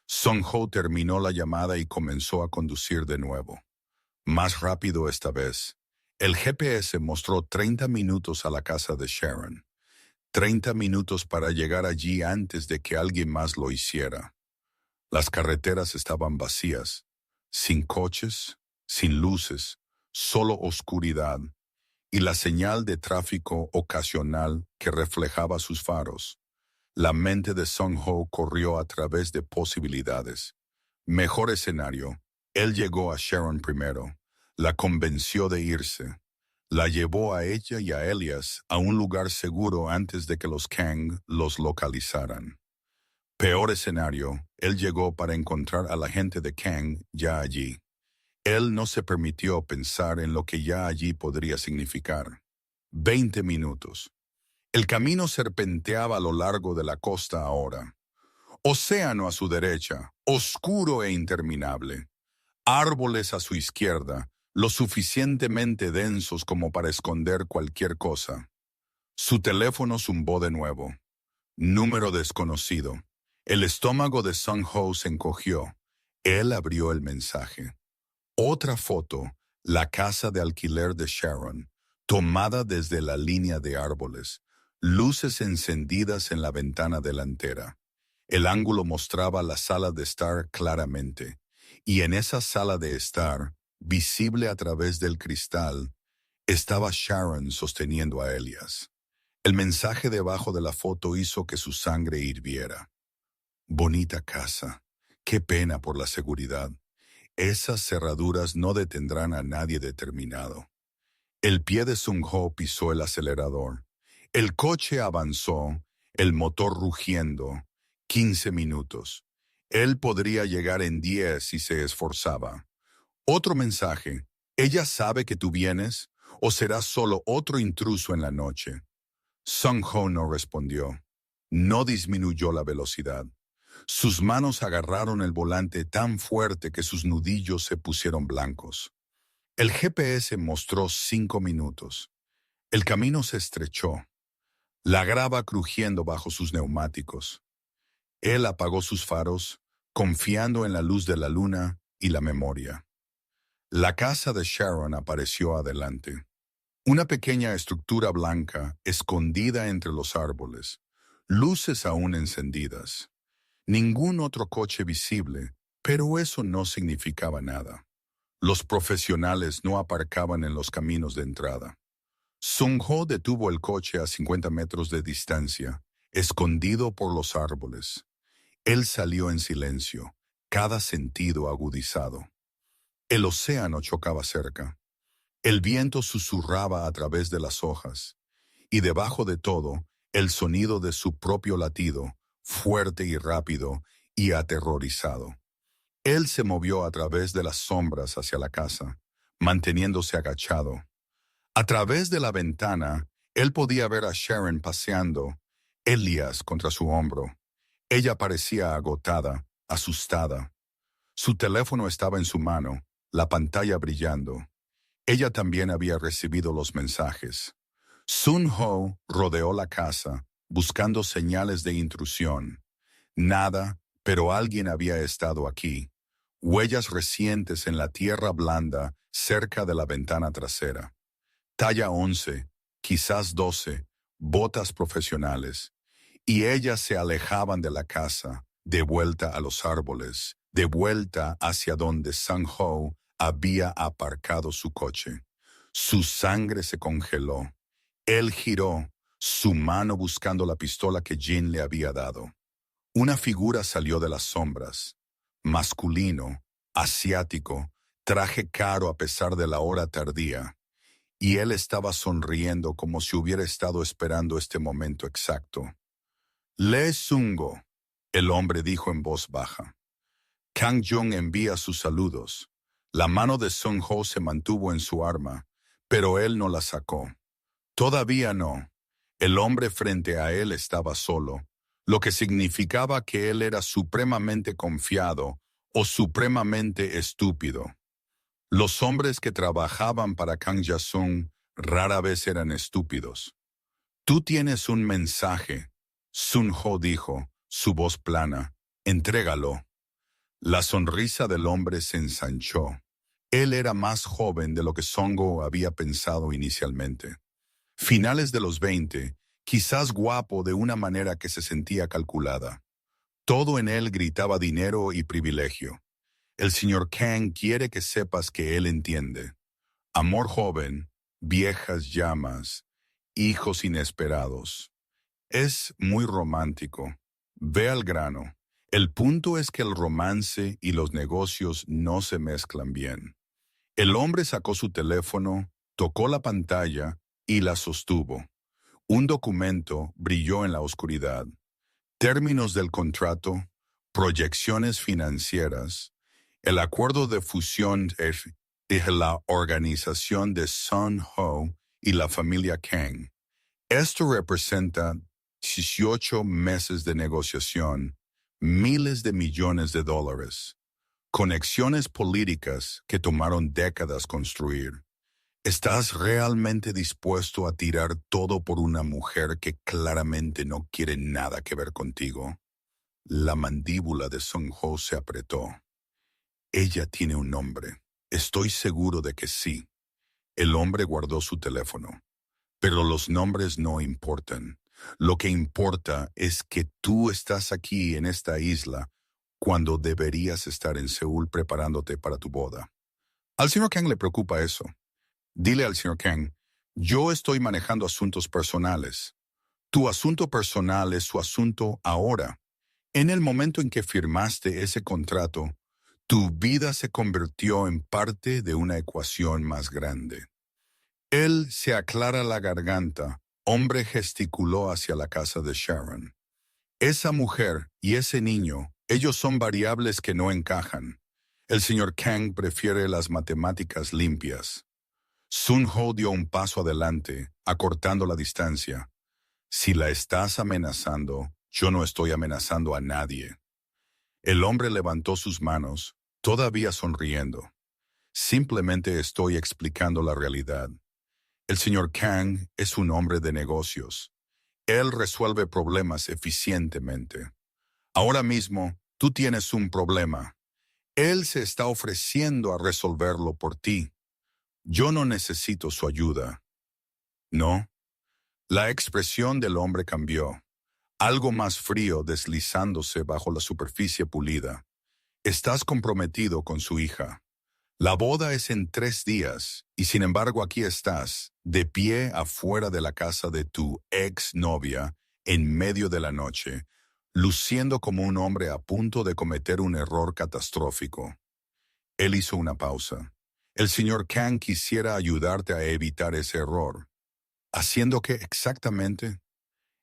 Sung-ho terminó la llamada y comenzó a conducir de nuevo. Más rápido esta vez. El GPS mostró 30 minutos a la casa de Sharon. 30 minutos para llegar allí antes de que alguien más lo hiciera. Las carreteras estaban vacías, sin coches, sin luces, solo oscuridad, y la señal de tráfico ocasional que reflejaba sus faros. La mente de Sung-ho corrió a través de posibilidades. Mejor escenario. Él llegó a Sharon primero, la convenció de irse, la llevó a ella y a Elias a un lugar seguro antes de que los Kang los localizaran. Peor escenario, él llegó para encontrar a la gente de Kang ya allí. Él no se permitió pensar en lo que ya allí podría significar. 20 minutos. El camino serpenteaba a lo largo de la costa ahora. Océano a su derecha, oscuro e interminable. Árboles a su izquierda, lo suficientemente densos como para esconder cualquier cosa. Su teléfono zumbó de nuevo. Número desconocido. El estómago de Sung-ho se encogió. Él abrió el mensaje. Otra foto, la casa de alquiler de Sharon, tomada desde la línea de árboles, luces encendidas en la ventana delantera. El ángulo mostraba la sala de estar claramente, y en esa sala de estar, visible a través del cristal, estaba Sharon sosteniendo a Elias. El mensaje debajo de la foto hizo que su sangre hirviera. Bonita casa. Qué pena por la seguridad. Esas cerraduras no detendrán a nadie determinado. El pie de Sung-ho pisó el acelerador. El coche avanzó, el motor rugiendo. 15 minutos. Él podría llegar en 10 si se esforzaba. Otro mensaje. ¿Ella sabe que tú vienes o será solo otro intruso en la noche? Sung-ho no respondió. No disminuyó la velocidad. Sus manos agarraron el volante tan fuerte que sus nudillos se pusieron blancos. El GPS mostró 5 minutos. El camino se estrechó, la grava crujiendo bajo sus neumáticos. Él apagó sus faros, confiando en la luz de la luna y la memoria. La casa de Sharon apareció adelante. Una pequeña estructura blanca escondida entre los árboles, luces aún encendidas. Ningún otro coche visible, pero eso no significaba nada. Los profesionales no aparcaban en los caminos de entrada. Sung-ho detuvo el coche a 50 metros de distancia, escondido por los árboles. Él salió en silencio, cada sentido agudizado. El océano chocaba cerca. El viento susurraba a través de las hojas, y debajo de todo, el sonido de su propio latido, fuerte y rápido y aterrorizado. Él se movió a través de las sombras hacia la casa, manteniéndose agachado. A través de la ventana, él podía ver a Sharon paseando, Elias contra su hombro. Ella parecía agotada, asustada. Su teléfono estaba en su mano, la pantalla brillando. Ella también había recibido los mensajes. Sun-ho rodeó la casa, buscando señales de intrusión. Nada, pero alguien había estado aquí. Huellas recientes en la tierra blanda cerca de la ventana trasera. Talla 11, quizás 12, botas profesionales. Y ellas se alejaban de la casa, de vuelta a los árboles, de vuelta hacia donde Sun-ho había aparcado su coche. Su sangre se congeló. Él giró, su mano buscando la pistola que Jin le había dado. Una figura salió de las sombras. Masculino, asiático, traje caro a pesar de la hora tardía. Y él estaba sonriendo como si hubiera estado esperando este momento exacto. Lee Sungo, el hombre dijo en voz baja. Kang Jung envía sus saludos. La mano de Sun-ho se mantuvo en su arma, pero él no la sacó. Todavía no. El hombre frente a él estaba solo, lo que significaba que él era supremamente confiado o supremamente estúpido. Los hombres que trabajaban para Kang Ja-sung rara vez eran estúpidos. Tú tienes un mensaje, Sun-ho dijo, su voz plana. Entrégalo. La sonrisa del hombre se ensanchó. Él era más joven de lo que Songo había pensado inicialmente. Finales de los 20, quizás guapo de una manera que se sentía calculada. Todo en él gritaba dinero y privilegio. El señor Kang quiere que sepas que él entiende. Amor joven, viejas llamas, hijos inesperados. Es muy romántico. Ve al grano. El punto es que el romance y los negocios no se mezclan bien. El hombre sacó su teléfono, tocó la pantalla y la sostuvo. Un documento brilló en la oscuridad. Términos del contrato, proyecciones financieras, el acuerdo de fusión de la organización de Sun-ho y la familia Kang. Esto representa 18 meses de negociación, miles de millones de dólares, conexiones políticas que tomaron décadas construir. ¿Estás realmente dispuesto a tirar todo por una mujer que claramente no quiere nada que ver contigo? La mandíbula de Sun-ho se apretó. Ella tiene un nombre. Estoy seguro de que sí. El hombre guardó su teléfono. Pero los nombres no importan. Lo que importa es que tú estás aquí en esta isla cuando deberías estar en Seúl preparándote para tu boda. Al señor Kang le preocupa eso. Dile al señor Kang, yo estoy manejando asuntos personales. Tu asunto personal es su asunto ahora. En el momento en que firmaste ese contrato, tu vida se convirtió en parte de una ecuación más grande. Él se aclara la garganta. Hombre gesticuló hacia la casa de Sharon. Esa mujer y ese niño, ellos son variables que no encajan. El señor Kang prefiere las matemáticas limpias. Sun-ho dio un paso adelante, acortando la distancia. Si la estás amenazando, yo no estoy amenazando a nadie. El hombre levantó sus manos, todavía sonriendo. Simplemente estoy explicando la realidad. El señor Kang es un hombre de negocios. Él resuelve problemas eficientemente. Ahora mismo, Tú tienes un problema. Él se está ofreciendo a resolverlo por ti. Yo no necesito su ayuda. No. La expresión del hombre cambió. Algo más frío deslizándose bajo la superficie pulida. Estás comprometido con su hija. La boda es en 3 días, y sin embargo aquí estás, de pie afuera de la casa de tu ex novia, en medio de la noche, luciendo como un hombre a punto de cometer un error catastrófico. Él hizo una pausa. El señor Kang quisiera ayudarte a evitar ese error. ¿Haciendo qué exactamente?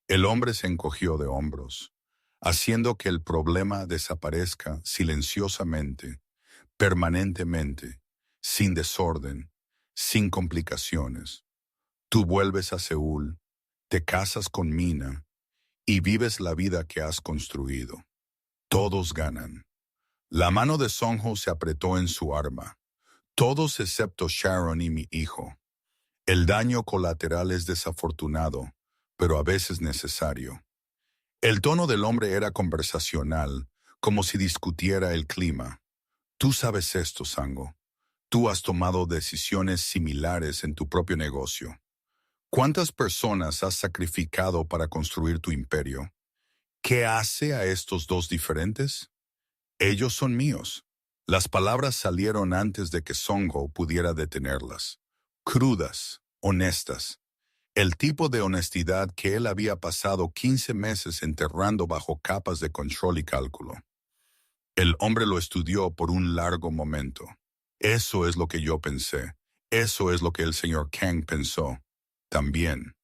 El hombre se encogió de hombros, haciendo que el problema desaparezca silenciosamente, permanentemente, sin desorden, sin complicaciones. Tú vuelves a Seúl, te casas con Mina y vives la vida que has construido. Todos ganan. La mano de Song-ho se apretó en su arma. Todos excepto Sharon y mi hijo. El daño colateral es desafortunado, pero a veces necesario. El tono del hombre era conversacional, como si discutiera el clima. Tú sabes esto, Sango. Tú has tomado decisiones similares en tu propio negocio. ¿Cuántas personas has sacrificado para construir tu imperio? ¿Qué hace a estos dos diferentes? Ellos son míos. Las palabras salieron antes de que Song-ho pudiera detenerlas. Crudas, honestas. El tipo de honestidad que él había pasado 15 meses enterrando bajo capas de control y cálculo. El hombre lo estudió por un largo momento. Eso es lo que yo pensé. Eso es lo que el señor Kang pensó. También.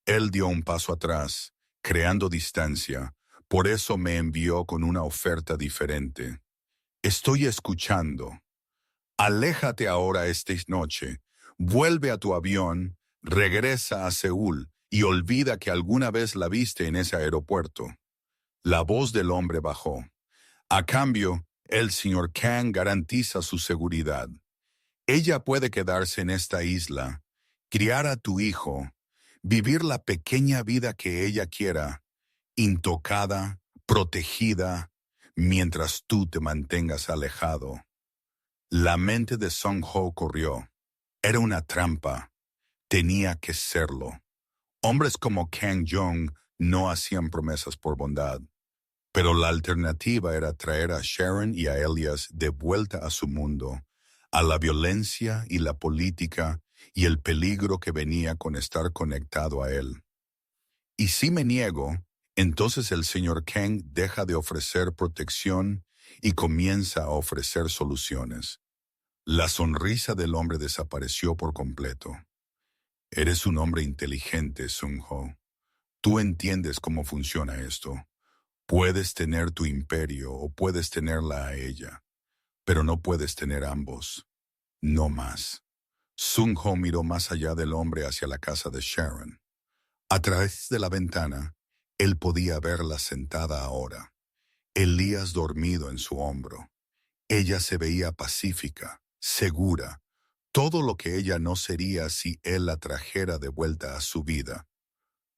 Él dio un paso atrás, creando distancia. Por eso me envió con una oferta diferente. Estoy escuchando. Aléjate ahora esta noche. Vuelve a tu avión, regresa a Seúl y olvida que alguna vez la viste en ese aeropuerto. La voz del hombre bajó. A cambio, el señor Kang garantiza su seguridad. Ella puede quedarse en esta isla, criar a tu hijo, vivir la pequeña vida que ella quiera, intocada, protegida, mientras tú te mantengas alejado. La mente de Song-ho corrió. Era una trampa. Tenía que serlo. Hombres como Kang Jong no hacían promesas por bondad. Pero la alternativa era traer a Sharon y a Elias de vuelta a su mundo, a la violencia y la política y el peligro que venía con estar conectado a él. Y si me niego, entonces el señor Kang deja de ofrecer protección y comienza a ofrecer soluciones. La sonrisa del hombre desapareció por completo. Eres un hombre inteligente, Sung-ho. Tú entiendes cómo funciona esto. Puedes tener tu imperio o puedes tenerla a ella, pero no puedes tener ambos. No más. Sung-ho miró más allá del hombre hacia la casa de Sharon. A través de la ventana, él podía verla sentada ahora. Elías dormido en su hombro. Ella se veía pacífica, segura, todo lo que ella no sería si él la trajera de vuelta a su vida.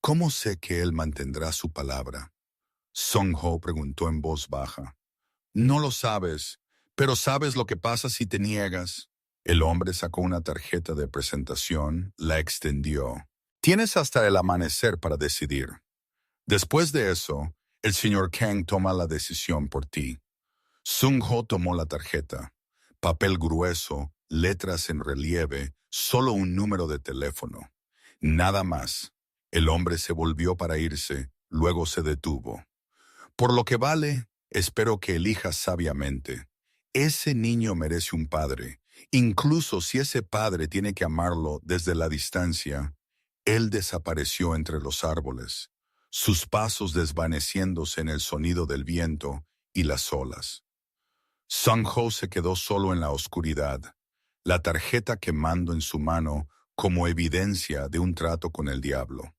¿Cómo sé que él mantendrá su palabra? Song-ho preguntó en voz baja. No lo sabes, pero ¿sabes lo que pasa si te niegas? El hombre sacó una tarjeta de presentación, la extendió. Tienes hasta el amanecer para decidir. Después de eso, el señor Kang toma la decisión por ti. Sung-ho tomó la tarjeta. Papel grueso, letras en relieve, solo un número de teléfono. Nada más. El hombre se volvió para irse, luego se detuvo. Por lo que vale, espero que elijas sabiamente. Ese niño merece un padre. Incluso si ese padre tiene que amarlo desde la distancia. Él desapareció entre los árboles, sus pasos desvaneciéndose en el sonido del viento y las olas. Sung-ho se quedó solo en la oscuridad, la tarjeta quemando en su mano como evidencia de un trato con el diablo.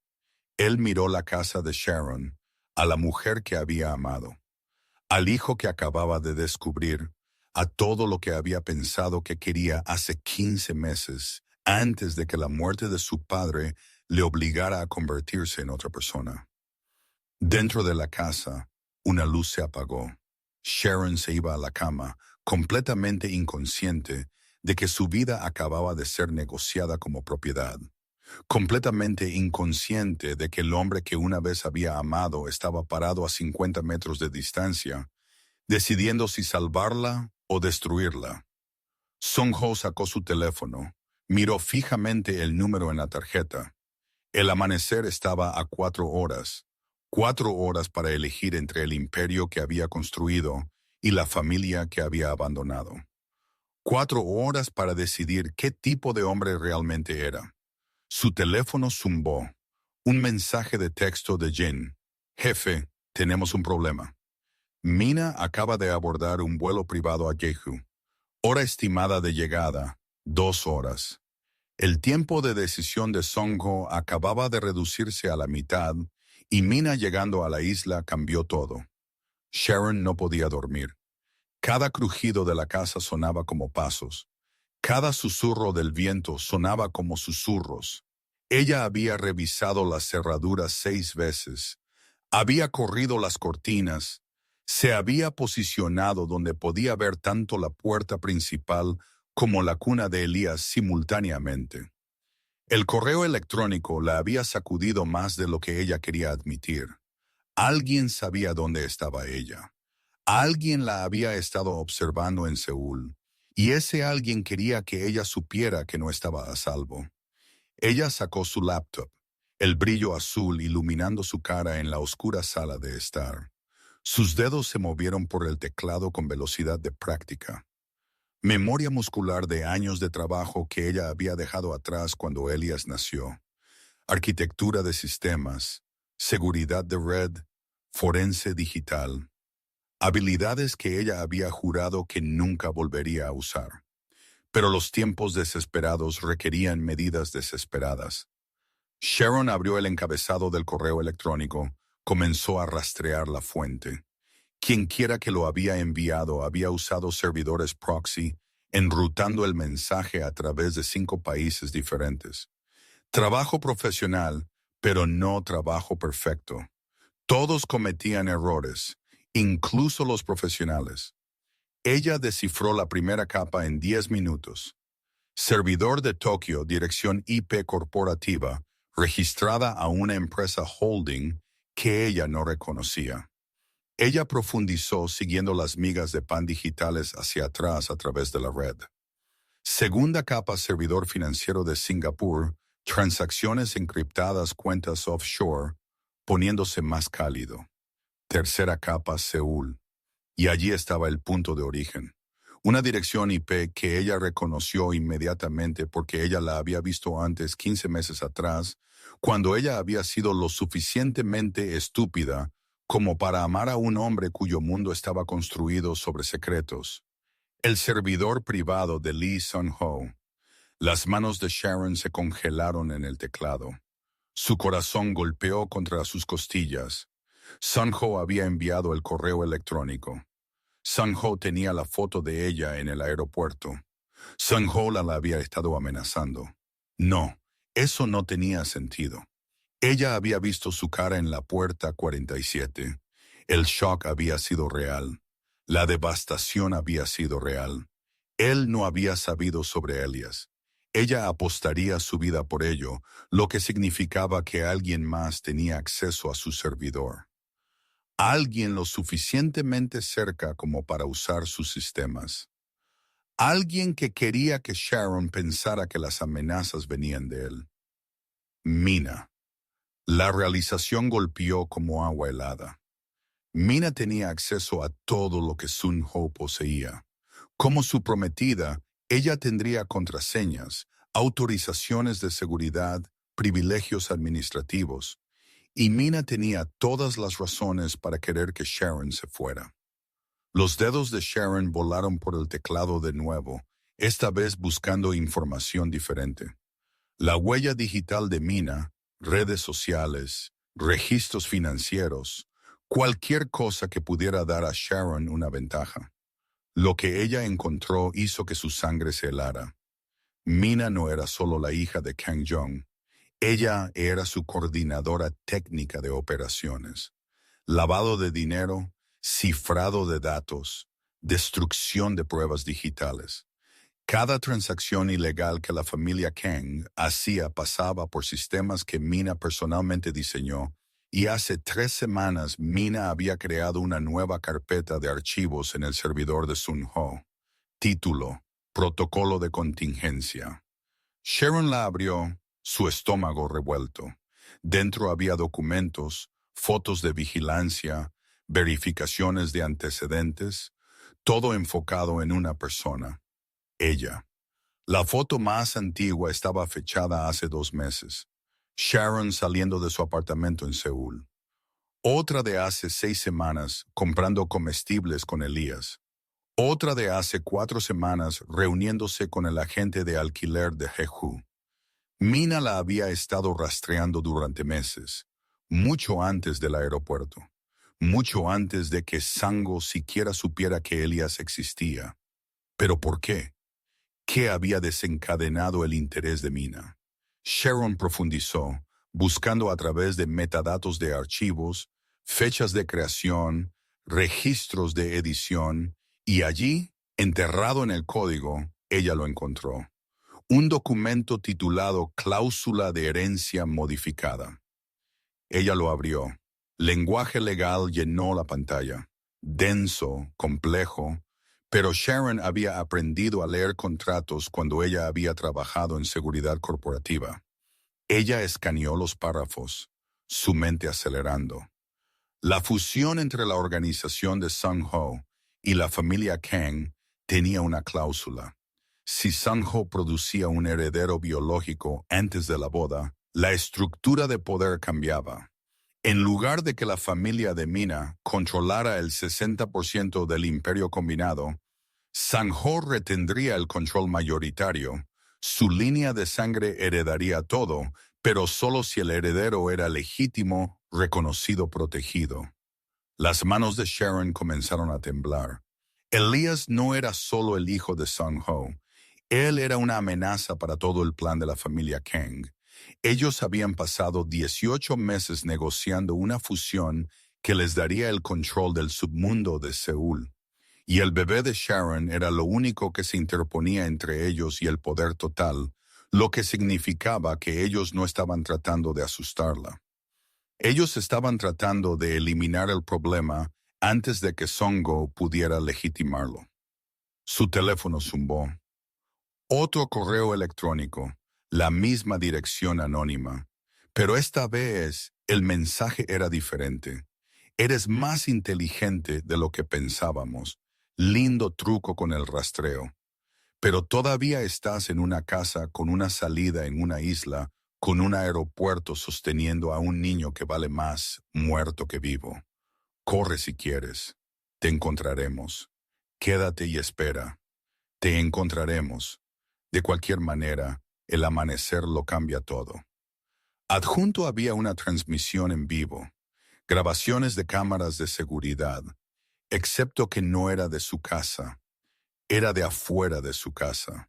Él miró la casa de Sharon, a la mujer que había amado, al hijo que acababa de descubrir, a todo lo que había pensado que quería hace 15 meses, antes de que la muerte de su padre le obligara a convertirse en otra persona. Dentro de la casa, una luz se apagó. Sharon se iba a la cama, completamente inconsciente de que su vida acababa de ser negociada como propiedad, completamente inconsciente de que el hombre que una vez había amado estaba parado a 50 metros de distancia, decidiendo si salvarla o destruirla. Sung-ho sacó su teléfono, miró fijamente el número en la tarjeta. El amanecer estaba a 4 horas. 4 horas para elegir entre el imperio que había construido y la familia que había abandonado. 4 horas para decidir qué tipo de hombre realmente era. Su teléfono zumbó. Un mensaje de texto de Jin. Jefe, tenemos un problema. Mina acaba de abordar un vuelo privado a Jeju. Hora estimada de llegada, 2 horas. El tiempo de decisión de Sung-ho acababa de reducirse a la mitad y Mina llegando a la isla cambió todo. Sharon no podía dormir. Cada crujido de la casa sonaba como pasos. Cada susurro del viento sonaba como susurros. Ella había revisado las cerraduras 6 veces. Había corrido las cortinas. Se había posicionado donde podía ver tanto la puerta principal como la cuna de Elías simultáneamente. El correo electrónico la había sacudido más de lo que ella quería admitir. Alguien sabía dónde estaba ella. Alguien la había estado observando en Seúl, y ese alguien quería que ella supiera que no estaba a salvo. Ella sacó su laptop, el brillo azul iluminando su cara en la oscura sala de estar. Sus dedos se movieron por el teclado con velocidad de práctica. Memoria muscular de años de trabajo que ella había dejado atrás cuando Elías nació. Arquitectura de sistemas, seguridad de red, forense digital. Habilidades que ella había jurado que nunca volvería a usar. Pero los tiempos desesperados requerían medidas desesperadas. Sharon abrió el encabezado del correo electrónico, comenzó a rastrear la fuente. Quienquiera que lo había enviado había usado servidores proxy, enrutando el mensaje a través de 5 países diferentes. Trabajo profesional, pero no trabajo perfecto. Todos cometían errores, incluso los profesionales. Ella descifró la primera capa en 10 minutos. Servidor de Tokio, dirección IP corporativa, registrada a una empresa holding que ella no reconocía. Ella profundizó siguiendo las migas de pan digitales hacia atrás a través de la red. Segunda capa, servidor financiero de Singapur, transacciones encriptadas, cuentas offshore, poniéndose más cálido. Tercera capa, Seúl. Y allí estaba el punto de origen. Una dirección IP que ella reconoció inmediatamente porque ella la había visto antes 15 meses atrás, cuando ella había sido lo suficientemente estúpida como para amar a un hombre cuyo mundo estaba construido sobre secretos. El servidor privado de Lee Sun-ho. Las manos de Sharon se congelaron en el teclado. Su corazón golpeó contra sus costillas. Sun-ho había enviado el correo electrónico. Sun-ho tenía la foto de ella en el aeropuerto. Sun-ho la había estado amenazando. No, eso no tenía sentido. Ella había visto su cara en la puerta 47. El shock había sido real. La devastación había sido real. Él no había sabido sobre Elías. Ella apostaría su vida por ello, lo que significaba que alguien más tenía acceso a su servidor. Alguien lo suficientemente cerca como para usar sus sistemas. Alguien que quería que Sharon pensara que las amenazas venían de él. Mina. La realización golpeó como agua helada. Mina tenía acceso a todo lo que Sun-ho poseía. Como su prometida, ella tendría contraseñas, autorizaciones de seguridad, privilegios administrativos, y Mina tenía todas las razones para querer que Sharon se fuera. Los dedos de Sharon volaron por el teclado de nuevo, esta vez buscando información diferente. La huella digital de Mina, redes sociales, registros financieros, cualquier cosa que pudiera dar a Sharon una ventaja. Lo que ella encontró hizo que su sangre se helara. Mina no era solo la hija de Kang Jong. Ella era su coordinadora técnica de operaciones. Lavado de dinero, cifrado de datos, destrucción de pruebas digitales. Cada transacción ilegal que la familia Kang hacía pasaba por sistemas que Mina personalmente diseñó, y hace 3 semanas Mina había creado una nueva carpeta de archivos en el servidor de Sun Ho. Título: Protocolo de contingencia. Sharon la abrió, su estómago revuelto. Dentro había documentos, fotos de vigilancia, verificaciones de antecedentes, todo enfocado en una persona: ella. La foto más antigua estaba fechada hace 2 meses. Sharon saliendo de su apartamento en Seúl. Otra de hace 6 semanas comprando comestibles con Elías. Otra de hace 4 semanas reuniéndose con el agente de alquiler de Jeju. Mina la había estado rastreando durante meses, mucho antes del aeropuerto, mucho antes de que Sango siquiera supiera que Elías existía. ¿Pero por qué? ¿Qué había desencadenado el interés de Mina? Sharon profundizó, buscando a través de metadatos de archivos, fechas de creación, registros de edición, y allí, enterrado en el código, ella lo encontró. Un documento titulado Cláusula de Herencia Modificada. Ella lo abrió. Lenguaje legal llenó la pantalla. Denso, complejo, pero Sharon había aprendido a leer contratos cuando ella había trabajado en seguridad corporativa. Ella escaneó los párrafos, su mente acelerando. La fusión entre la organización de Sun Ho y la familia Kang tenía una cláusula. Si Sun Ho producía un heredero biológico antes de la boda, la estructura de poder cambiaba. En lugar de que la familia de Mina controlara el 60% del imperio combinado, Sun Ho retendría el control mayoritario. Su línea de sangre heredaría todo, pero solo si el heredero era legítimo, reconocido, protegido. Las manos de Sharon comenzaron a temblar. Elías no era solo el hijo de Sun Ho. Él era una amenaza para todo el plan de la familia Kang. Ellos habían pasado 18 meses negociando una fusión que les daría el control del submundo de Seúl. Y el bebé de Sharon era lo único que se interponía entre ellos y el poder total, lo que significaba que ellos no estaban tratando de asustarla. Ellos estaban tratando de eliminar el problema antes de que Songo pudiera legitimarlo. Su teléfono zumbó. Otro correo electrónico, la misma dirección anónima, pero esta vez el mensaje era diferente. Eres más inteligente de lo que pensábamos. Lindo truco con el rastreo. Pero todavía estás en una casa con una salida en una isla, con un aeropuerto sosteniendo a un niño que vale más muerto que vivo. Corre si quieres. Te encontraremos. Quédate y espera. Te encontraremos. De cualquier manera, el amanecer lo cambia todo. Adjunto había una transmisión en vivo, grabaciones de cámaras de seguridad, excepto que no era de su casa, era de afuera de su casa.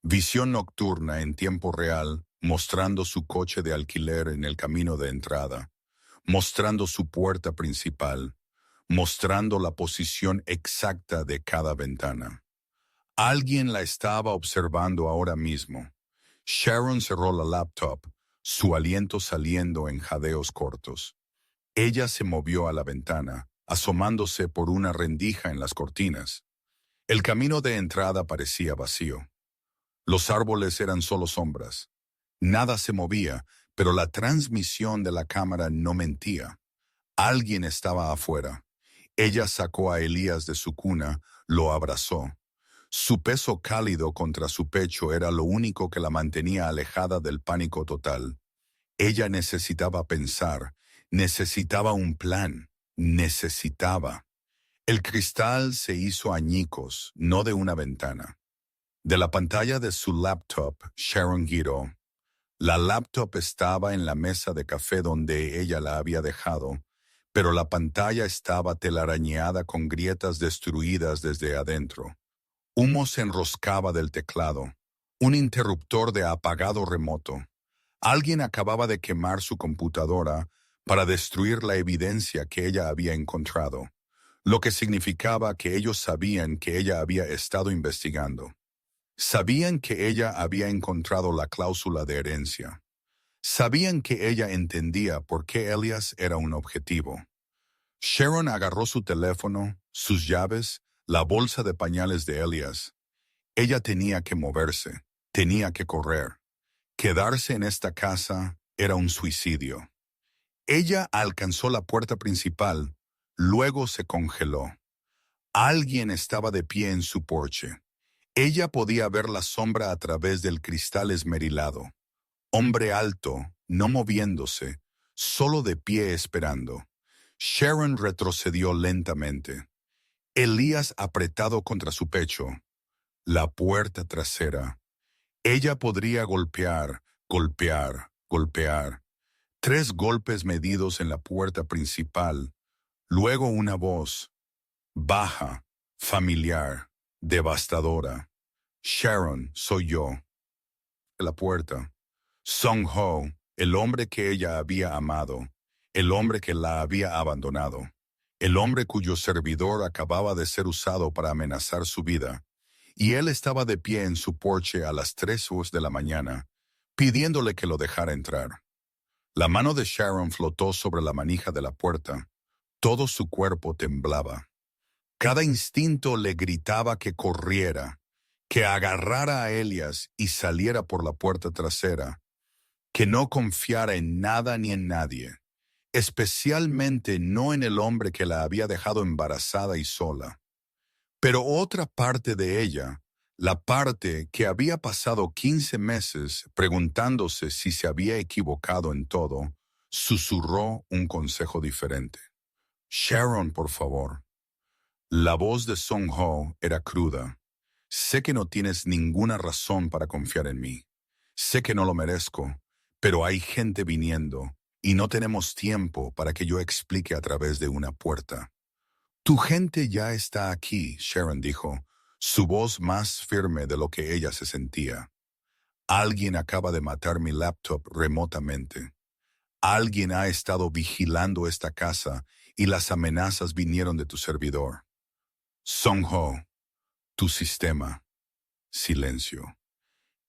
Visión nocturna en tiempo real, mostrando su coche de alquiler en el camino de entrada, mostrando su puerta principal, mostrando la posición exacta de cada ventana. Alguien la estaba observando ahora mismo. Sharon cerró la laptop, su aliento saliendo en jadeos cortos. Ella se movió a la ventana, asomándose por una rendija en las cortinas. El camino de entrada parecía vacío. Los árboles eran solo sombras. Nada se movía, pero la transmisión de la cámara no mentía. Alguien estaba afuera. Ella sacó a Elías de su cuna, lo abrazó. Su peso cálido contra su pecho era lo único que la mantenía alejada del pánico total. Ella necesitaba pensar, necesitaba un plan, necesitaba. El cristal se hizo añicos, no de una ventana. De la pantalla de su laptop, Sharon giró. La laptop estaba en la mesa de café donde ella la había dejado, pero la pantalla estaba telarañeada con grietas destruidas desde adentro. Humo se enroscaba del teclado, un interruptor de apagado remoto. Alguien acababa de quemar su computadora para destruir la evidencia que ella había encontrado. lo que significaba que ellos sabían que ella había estado investigando. Sabían que ella había encontrado la cláusula de herencia. Sabían que ella entendía por qué Elias era un objetivo. Sharon agarró su teléfono, sus llaves, la bolsa de pañales de Elias. Ella tenía que moverse, tenía que correr. Quedarse en esta casa era un suicidio. Ella alcanzó la puerta principal, luego se congeló. Alguien estaba de pie en su porche. Ella podía ver la sombra a través del cristal esmerilado. Hombre alto, no moviéndose, solo de pie esperando. Sharon retrocedió lentamente. Elías apretado contra su pecho. La puerta trasera. Ella podría golpear, golpear, golpear. 3 golpes medidos en la puerta principal. Luego una voz. Baja, familiar, devastadora. Sharon, soy yo. La puerta. Sung-ho, el hombre que ella había amado, el hombre que la había abandonado, el hombre cuyo servidor acababa de ser usado para amenazar su vida, y él estaba de pie en su porche a las 3 de la mañana, pidiéndole que lo dejara entrar. La mano de Sharon flotó sobre la manija de la puerta. Todo su cuerpo temblaba. Cada instinto le gritaba que corriera, que agarrara a Elias y saliera por la puerta trasera, que no confiara en nada ni en nadie, especialmente no en el hombre que la había dejado embarazada y sola. Pero otra parte de ella, la parte que había pasado 15 meses preguntándose si se había equivocado en todo, susurró un consejo diferente. Sharon, por favor. La voz de Sung-ho era cruda. Sé que no tienes ninguna razón para confiar en mí. Sé que no lo merezco, pero hay gente viniendo y no tenemos tiempo para que yo explique a través de una puerta. Tu gente ya está aquí, Sharon dijo, su voz más firme de lo que ella se sentía. Alguien acaba de matar mi laptop remotamente. Alguien ha estado vigilando esta casa y las amenazas vinieron de tu servidor. Sung-ho, tu sistema. Silencio.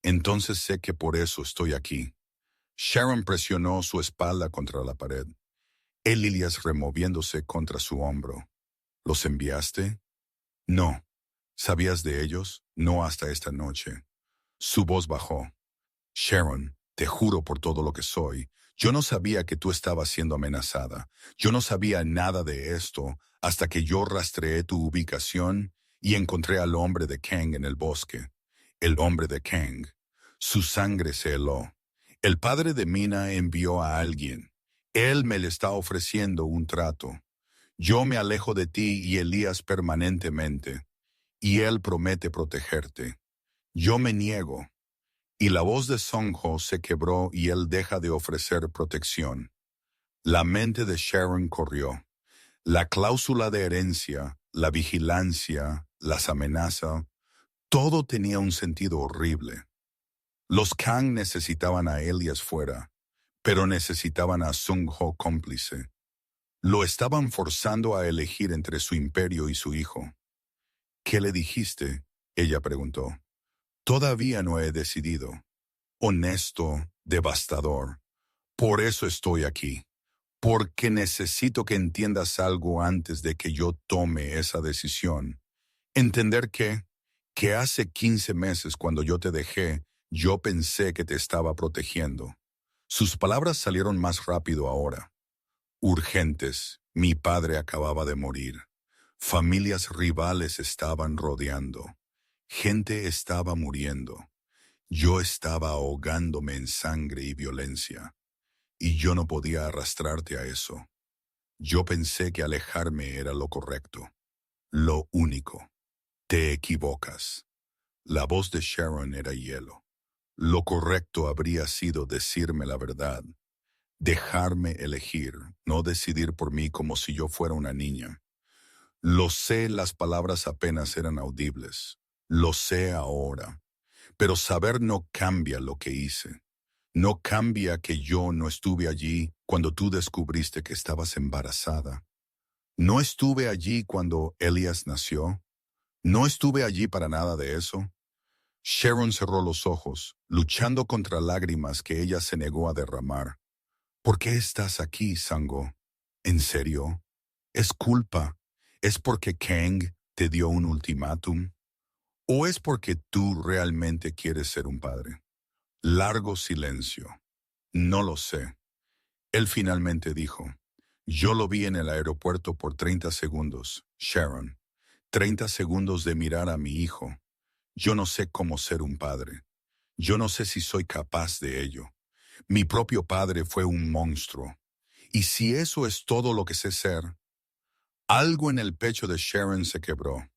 Entonces sé que por eso estoy aquí. Sharon presionó su espalda contra la pared. Elías removiéndose contra su hombro. ¿Los enviaste? No. ¿Sabías de ellos? No hasta esta noche. Su voz bajó. Sharon, te juro por todo lo que soy, yo no sabía que tú estabas siendo amenazada. Yo no sabía nada de esto hasta que yo rastreé tu ubicación y encontré al hombre de Kang en el bosque. El hombre de Kang. Su sangre se heló. El padre de Mina envió a alguien. Él me le está ofreciendo un trato. Yo me alejo de ti y Elías permanentemente, y él promete protegerte. Yo me niego. Y la voz de Sung-ho se quebró y él deja de ofrecer protección. La mente de Sharon corrió. La cláusula de herencia, la vigilancia, las amenazas, todo tenía un sentido horrible. Los Kang necesitaban a Elias fuera, pero necesitaban a Sung-ho cómplice. Lo estaban forzando a elegir entre su imperio y su hijo. ¿Qué le dijiste? Ella preguntó. Todavía no he decidido. Honesto, devastador. Por eso estoy aquí. Porque necesito que entiendas algo antes de que yo tome esa decisión. Entender que hace 15 meses cuando yo te dejé, yo pensé que te estaba protegiendo. Sus palabras salieron más rápido ahora. Urgentes, mi padre acababa de morir. Familias rivales estaban rodeando. Gente estaba muriendo. Yo estaba ahogándome en sangre y violencia. Y yo no podía arrastrarte a eso. Yo pensé que alejarme era lo correcto. Lo único. Te equivocas. La voz de Sharon era hielo. Lo correcto habría sido decirme la verdad. Dejarme elegir, no decidir por mí como si yo fuera una niña. Lo sé, las palabras apenas eran audibles. Lo sé ahora. Pero saber no cambia lo que hice. No cambia que yo no estuve allí cuando tú descubriste que estabas embarazada. ¿No estuve allí cuando Elias nació? ¿No estuve allí para nada de eso? Sharon cerró los ojos, luchando contra lágrimas que ella se negó a derramar. ¿Por qué estás aquí, Sango? ¿En serio? ¿Es culpa? ¿Es porque Kang te dio un ultimátum? ¿O es porque tú realmente quieres ser un padre? Largo silencio. No lo sé. Él finalmente dijo, yo lo vi en el aeropuerto por 30 segundos, Sharon. 30 segundos de mirar a mi hijo. Yo no sé cómo ser un padre. Yo no sé si soy capaz de ello. Mi propio padre fue un monstruo. Y si eso es todo lo que sé ser, algo en el pecho de Sharon se quebró.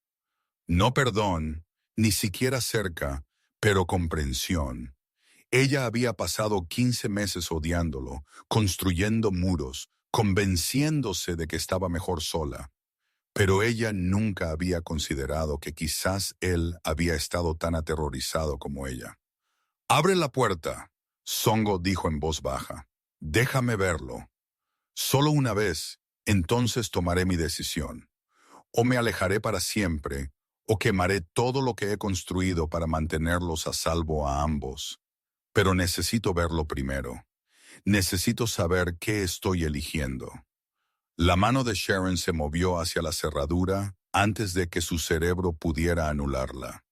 No perdón, ni siquiera cerca, pero comprensión. Ella había pasado 15 meses odiándolo, construyendo muros, convenciéndose de que estaba mejor sola. Pero ella nunca había considerado que quizás él había estado tan aterrorizado como ella. «Abre la puerta», Songo dijo en voz baja. «Déjame verlo. Solo una vez, entonces tomaré mi decisión. O me alejaré para siempre, o quemaré todo lo que he construido para mantenerlos a salvo a ambos. Pero necesito verlo primero. Necesito saber qué estoy eligiendo». La mano de Sharon se movió hacia la cerradura antes de que su cerebro pudiera anularla.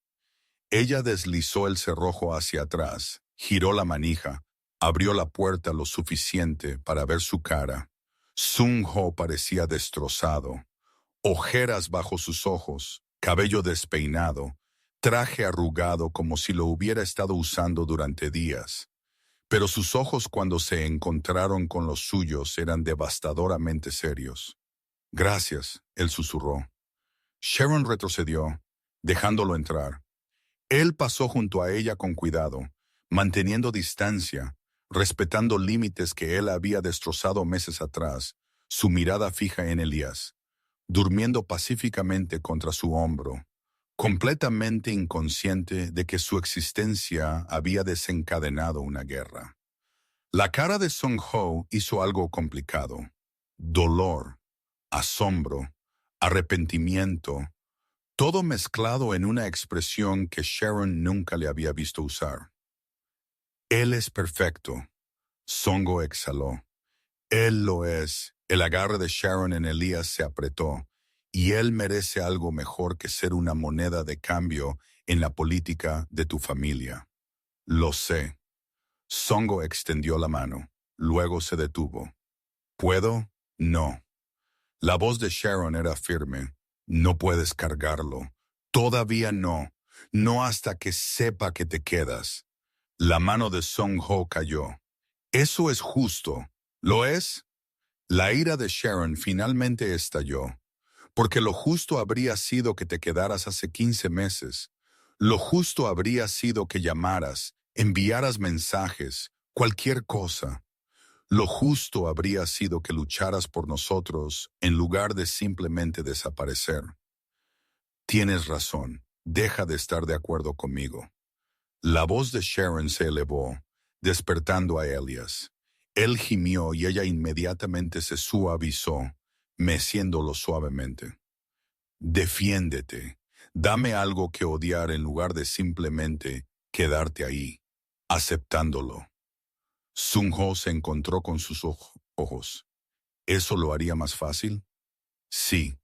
Ella deslizó el cerrojo hacia atrás, giró la manija, abrió la puerta lo suficiente para ver su cara. Sung-ho parecía destrozado, ojeras bajo sus ojos, cabello despeinado, traje arrugado como si lo hubiera estado usando durante días. Pero sus ojos cuando se encontraron con los suyos eran devastadoramente serios. «Gracias», él susurró. Sharon retrocedió, dejándolo entrar. Él pasó junto a ella con cuidado, manteniendo distancia, respetando límites que él había destrozado meses atrás, su mirada fija en Elías, durmiendo pacíficamente contra su hombro, completamente inconsciente de que su existencia había desencadenado una guerra. La cara de Sung-ho hizo algo complicado. Dolor, asombro, arrepentimiento, todo mezclado en una expresión que Sharon nunca le había visto usar. «Él es perfecto», Songo exhaló. «Él lo es». El agarre de Sharon en Elías se apretó, y él merece algo mejor que ser una moneda de cambio en la política de tu familia. «Lo sé». Songo extendió la mano, luego se detuvo. «¿Puedo?» «No». La voz de Sharon era firme. «No puedes cargarlo. Todavía no. No hasta que sepa que te quedas». La mano de Sung-ho cayó. «Eso es justo. ¿Lo es?» La ira de Sharon finalmente estalló. Porque lo justo habría sido que te quedaras hace 15 meses. Lo justo habría sido que llamaras, enviaras mensajes, cualquier cosa. Lo justo habría sido que lucharas por nosotros en lugar de simplemente desaparecer. Tienes razón, deja de estar de acuerdo conmigo. La voz de Sharon se elevó, despertando a Elias. Él gimió y ella inmediatamente se suavizó, meciéndolo suavemente. Defiéndete, dame algo que odiar en lugar de simplemente quedarte ahí, aceptándolo. Sung-ho se encontró con sus ojos. ¿Eso lo haría más fácil? Sí.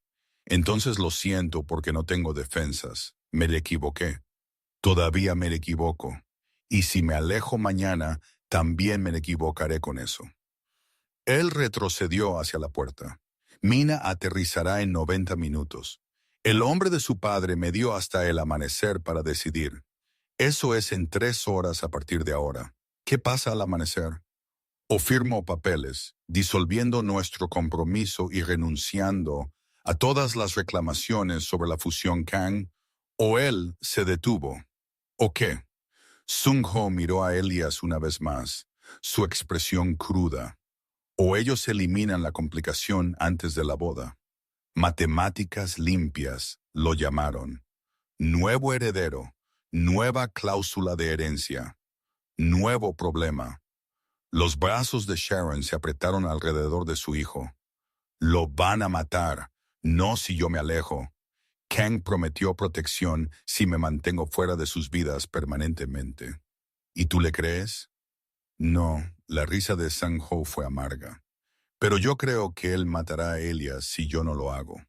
Entonces lo siento porque no tengo defensas. Me le equivoqué. Todavía me le equivoco. Y si me alejo mañana, también me equivocaré con eso. Él retrocedió hacia la puerta. Mina aterrizará en 90 minutos. El hombre de su padre me dio hasta el amanecer para decidir. Eso es en 3 horas a partir de ahora. ¿Qué pasa al amanecer? O firmo papeles, disolviendo nuestro compromiso y renunciando a todas las reclamaciones sobre la fusión Kang, o él se detuvo. ¿O qué? Sung-ho miró a Elias una vez más, su expresión cruda. O ellos eliminan la complicación antes de la boda. Matemáticas limpias, lo llamaron. Nuevo heredero, nueva cláusula de herencia, nuevo problema. Los brazos de Sharon se apretaron alrededor de su hijo. «Lo van a matar», No si yo me alejo. Kang prometió protección si me mantengo fuera de sus vidas permanentemente. ¿Y tú le crees? No, la risa de Sang-ho fue amarga. Pero yo creo que él matará a Elias si yo no lo hago.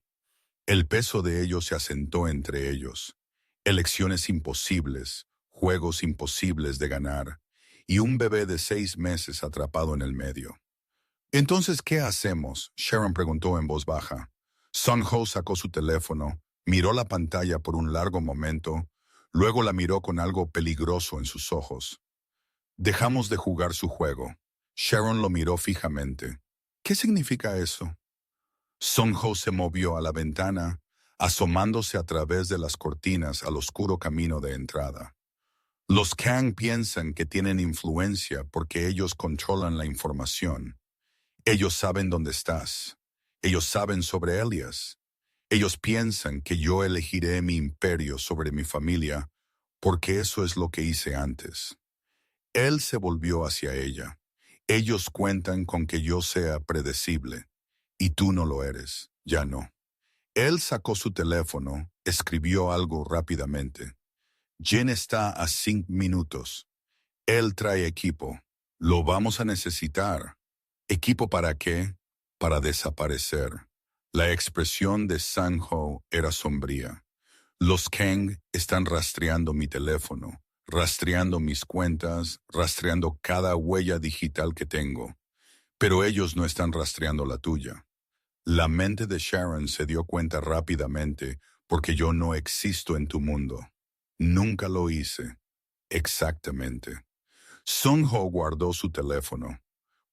El peso de ello se asentó entre ellos. Elecciones imposibles, juegos imposibles de ganar, y un bebé de 6 meses atrapado en el medio. Entonces, ¿qué hacemos? Sharon preguntó en voz baja. Sun-ho sacó su teléfono, miró la pantalla por un largo momento, luego la miró con algo peligroso en sus ojos. Dejamos de jugar su juego. Sharon lo miró fijamente. ¿Qué significa eso? Sun-ho se movió a la ventana, asomándose a través de las cortinas al oscuro camino de entrada. Los Kang piensan que tienen influencia porque ellos controlan la información. Ellos saben dónde estás. Ellos saben sobre Elias. Ellos piensan que yo elegiré mi imperio sobre mi familia porque eso es lo que hice antes. Él se volvió hacia ella. Ellos cuentan con que yo sea predecible. Y tú no lo eres, ya no. Él sacó su teléfono, escribió algo rápidamente. Jen está a 5 minutos. Él trae equipo. Lo vamos a necesitar. ¿Equipo para qué? Para desaparecer. La expresión de Sang-ho era sombría. Los Kang están rastreando mi teléfono, rastreando mis cuentas, rastreando cada huella digital que tengo. Pero ellos no están rastreando la tuya. La mente de Sharon se dio cuenta rápidamente porque yo no existo en tu mundo. Nunca lo hice. Exactamente. Sun-ho guardó su teléfono.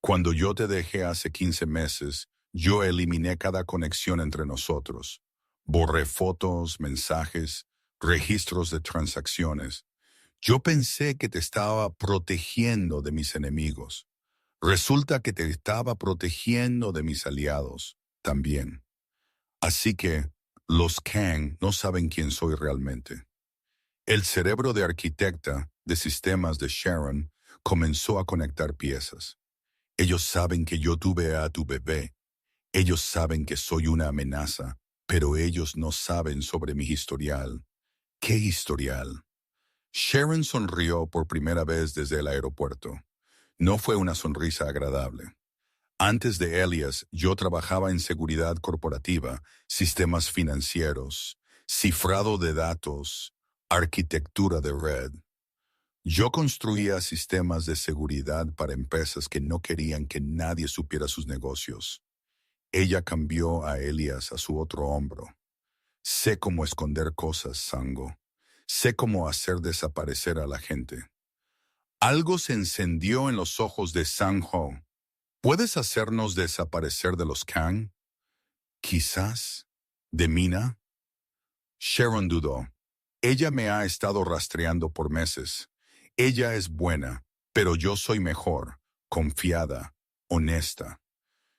Cuando yo te dejé hace 15 meses, yo eliminé cada conexión entre nosotros. Borré fotos, mensajes, registros de transacciones. Yo pensé que te estaba protegiendo de mis enemigos. Resulta que te estaba protegiendo de mis aliados también. Así que los Kang no saben quién soy realmente. El cerebro de arquitecta de sistemas de Sharon comenzó a conectar piezas. Ellos saben que yo tuve a tu bebé. Ellos saben que soy una amenaza, pero ellos no saben sobre mi historial. ¿Qué historial? Sharon sonrió por primera vez desde el aeropuerto. No fue una sonrisa agradable. Antes de Elias, yo trabajaba en seguridad corporativa, sistemas financieros, cifrado de datos, arquitectura de red. Yo construía sistemas de seguridad para empresas que no querían que nadie supiera sus negocios. Ella cambió a Elias a su otro hombro. Sé cómo esconder cosas, Sango. Sé cómo hacer desaparecer a la gente. Algo se encendió en los ojos de Sang-ho. ¿Puedes hacernos desaparecer de los Kang? Quizás. ¿De Mina? Sharon dudó. Ella me ha estado rastreando por meses. Ella es buena, pero yo soy mejor, confiada, honesta.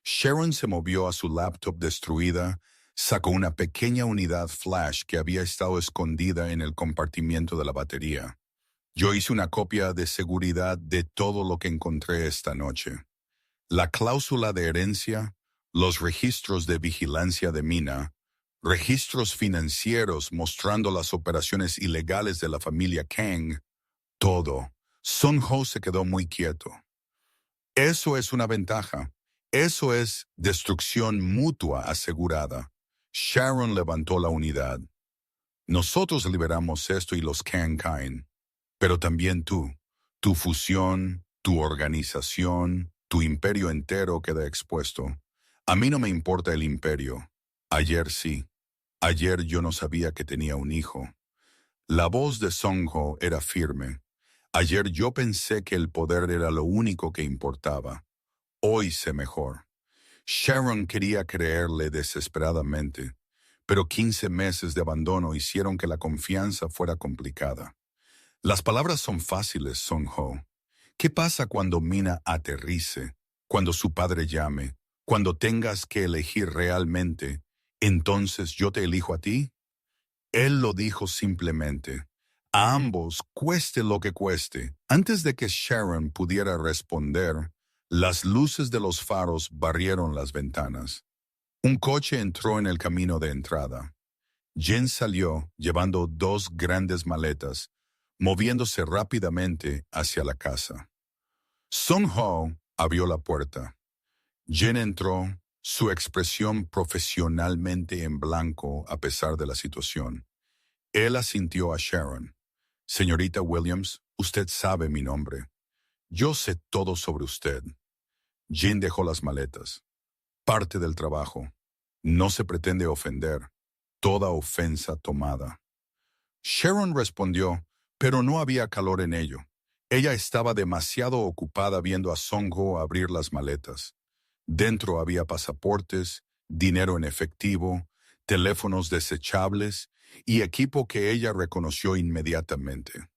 Sharon se movió a su laptop destruida, sacó una pequeña unidad flash que había estado escondida en el compartimiento de la batería. Yo hice una copia de seguridad de todo lo que encontré esta noche. La cláusula de herencia, los registros de vigilancia de Mina, registros financieros mostrando las operaciones ilegales de la familia Kang, todo. Sun-ho se quedó muy quieto. Eso es una ventaja. Eso es destrucción mutua asegurada. Sharon levantó la unidad. Nosotros liberamos esto y los Kang caen. Pero también tú. Tu fusión, tu organización, tu imperio entero queda expuesto. A mí no me importa el imperio. Ayer sí. Ayer yo no sabía que tenía un hijo. La voz de Song-ho era firme. Ayer yo pensé que el poder era lo único que importaba. Hoy sé mejor. Sharon quería creerle desesperadamente, pero 15 meses de abandono hicieron que la confianza fuera complicada. Las palabras son fáciles, Song-ho. ¿Qué pasa cuando Mina aterrice, cuando su padre llame, cuando tengas que elegir realmente? ¿Entonces yo te elijo a ti? Él lo dijo simplemente. A ambos, cueste lo que cueste. Antes de que Sharon pudiera responder, las luces de los faros barrieron las ventanas. Un coche entró en el camino de entrada. Jin salió llevando 2 grandes maletas, moviéndose rápidamente hacia la casa. Sung-ho abrió la puerta. Jin entró, su expresión profesionalmente en blanco a pesar de la situación. Él asintió a Sharon. Señorita Williams, usted sabe mi nombre. Yo sé todo sobre usted. Jin dejó las maletas. Parte del trabajo. No se pretende ofender. Toda ofensa tomada. Sharon respondió, pero no había calor en ello. Ella estaba demasiado ocupada viendo a Sung-ho abrir las maletas. Dentro había pasaportes, dinero en efectivo, teléfonos desechables y equipo que ella reconoció inmediatamente.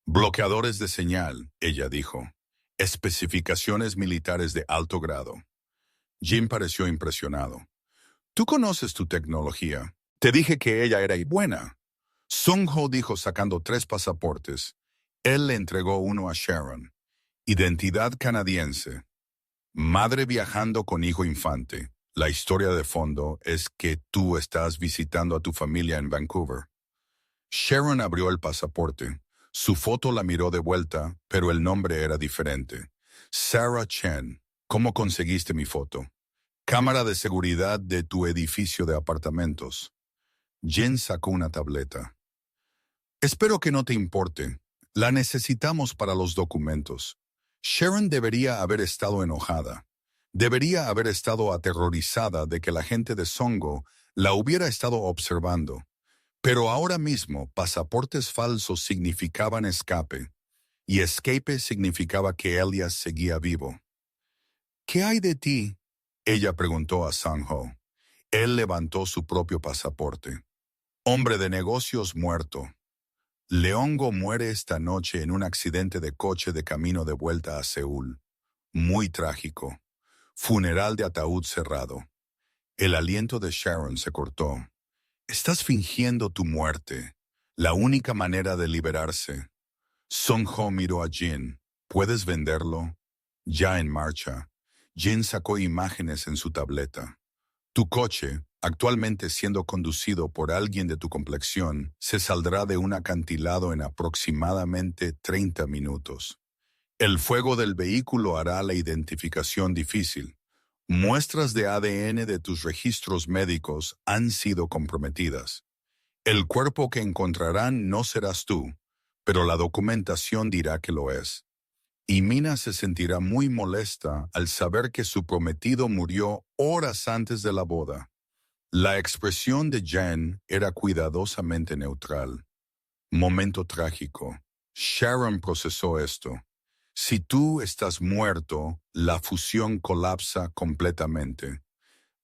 Bloqueadores de señal, ella dijo. Especificaciones militares de alto grado. Jim pareció impresionado. Tú conoces tu tecnología. Te dije que ella era buena. Sung-ho dijo sacando 3 pasaportes. Él le entregó uno a Sharon. Identidad canadiense. Madre viajando con hijo infante. La historia de fondo es que tú estás visitando a tu familia en Vancouver. Sharon abrió el pasaporte. Su foto la miró de vuelta, pero el nombre era diferente. Sarah Chen. ¿Cómo conseguiste mi foto? Cámara de seguridad de tu edificio de apartamentos. Jen sacó una tableta. Espero que no te importe. La necesitamos para los documentos. Sharon debería haber estado enojada. Debería haber estado aterrorizada de que la gente de Songo la hubiera estado observando. Pero ahora mismo, pasaportes falsos significaban escape, y escape significaba que Elias seguía vivo. ¿Qué hay de ti? Ella preguntó a Sung-ho. Él levantó su propio pasaporte. Hombre de negocios muerto. Leongo muere esta noche en un accidente de coche de camino de vuelta a Seúl. Muy trágico. Funeral de ataúd cerrado. El aliento de Sharon se cortó. Estás fingiendo tu muerte. La única manera de liberarse. Sung-ho miró a Jin. ¿Puedes venderlo? Ya en marcha. Jin sacó imágenes en su tableta. Tu coche, actualmente siendo conducido por alguien de tu complexión, se saldrá de un acantilado en aproximadamente 30 minutos. El fuego del vehículo hará la identificación difícil. Muestras de ADN de tus registros médicos han sido comprometidas. El cuerpo que encontrarán no serás tú, pero la documentación dirá que lo es. Y Mina se sentirá muy molesta al saber que su prometido murió horas antes de la boda. La expresión de Jen era cuidadosamente neutral. Momento trágico. Sharon procesó esto. Si tú estás muerto, la fusión colapsa completamente.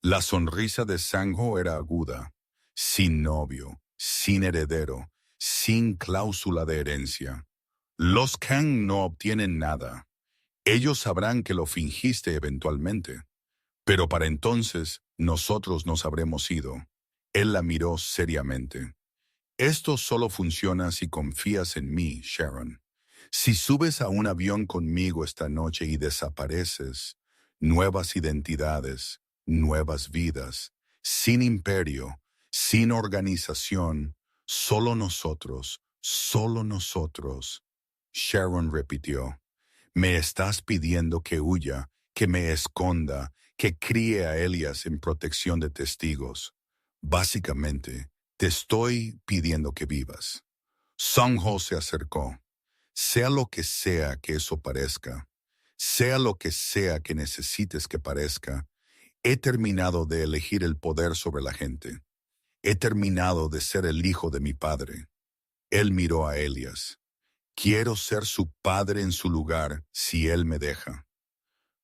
La sonrisa de Sung-ho era aguda. Sin novio, sin heredero, sin cláusula de herencia. Los Kang no obtienen nada. Ellos sabrán que lo fingiste eventualmente. Pero para entonces, nosotros nos habremos ido. Él la miró seriamente. Esto solo funciona si confías en mí, Sharon. Si subes a un avión conmigo esta noche y desapareces, nuevas identidades, nuevas vidas, sin imperio, sin organización, solo nosotros, solo nosotros. Sharon repitió, me estás pidiendo que huya, que me esconda, que críe a Elias en protección de testigos. Básicamente, te estoy pidiendo que vivas. Sung-ho se acercó. Sea lo que sea que eso parezca, sea lo que sea que necesites que parezca, he terminado de elegir el poder sobre la gente. He terminado de ser el hijo de mi padre. Él miró a Elias. Quiero ser su padre en su lugar si él me deja.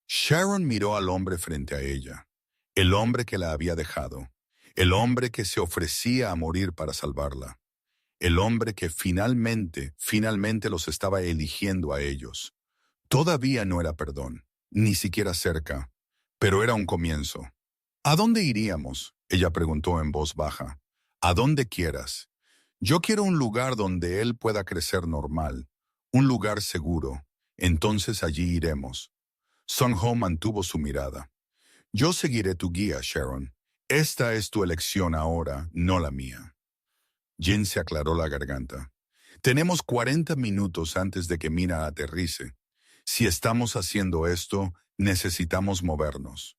Sharon miró al hombre frente a ella, el hombre que la había dejado, el hombre que se ofrecía a morir para salvarla, el hombre que finalmente los estaba eligiendo a ellos. Todavía no era perdón, ni siquiera cerca, pero era un comienzo. ¿A dónde iríamos? Ella preguntó en voz baja. A donde quieras. Yo quiero un lugar donde él pueda crecer normal, un lugar seguro. Entonces allí iremos. Sung-ho mantuvo su mirada. Yo seguiré tu guía, Sharon. Esta es tu elección ahora, no la mía. Jin se aclaró la garganta. Tenemos 40 minutos antes de que Mina aterrice. Si estamos haciendo esto, necesitamos movernos.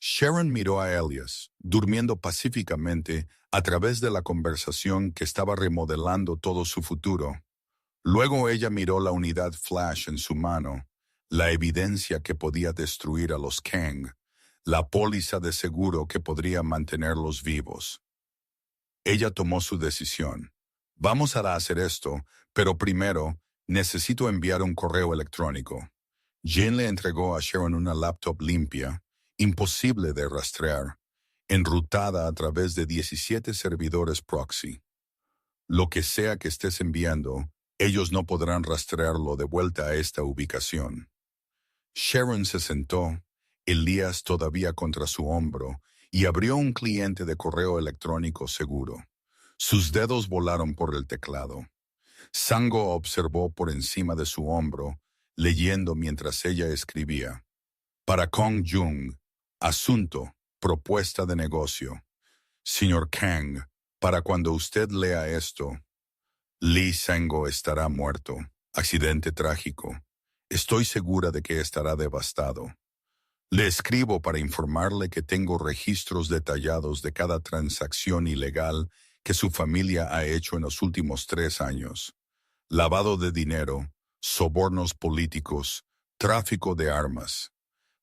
Sharon miró a Elias, durmiendo pacíficamente a través de la conversación que estaba remodelando todo su futuro. Luego ella miró la unidad flash en su mano, la evidencia que podía destruir a los Kang, la póliza de seguro que podría mantenerlos vivos. Ella tomó su decisión. Vamos a hacer esto, pero primero necesito enviar un correo electrónico. Jin le entregó a Sharon una laptop limpia, imposible de rastrear, enrutada a través de 17 servidores proxy. Lo que sea que estés enviando, ellos no podrán rastrearlo de vuelta a esta ubicación. Sharon se sentó, Elías todavía contra su hombro, y abrió un cliente de correo electrónico seguro. Sus dedos volaron por el teclado. Sango observó por encima de su hombro, leyendo mientras ella escribía. Para Kong Jung, asunto, propuesta de negocio. Señor Kang, para cuando usted lea esto, Lee Sango estará muerto. Accidente trágico. Estoy segura de que estará devastado. Le escribo para informarle que tengo registros detallados de cada transacción ilegal que su familia ha hecho en los últimos 3 años. Lavado de dinero, sobornos políticos, tráfico de armas.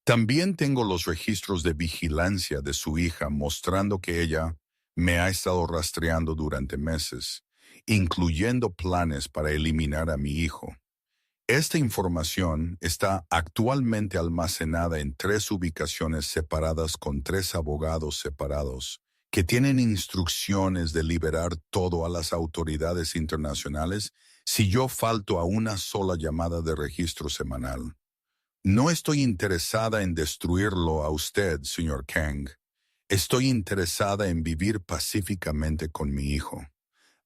También tengo los registros de vigilancia de su hija mostrando que ella me ha estado rastreando durante meses, incluyendo planes para eliminar a mi hijo. Esta información está actualmente almacenada en 3 ubicaciones separadas con 3 abogados separados, que tienen instrucciones de liberar todo a las autoridades internacionales si yo falto a una sola llamada de registro semanal. No estoy interesada en destruirlo a usted, señor Kang. Estoy interesada en vivir pacíficamente con mi hijo.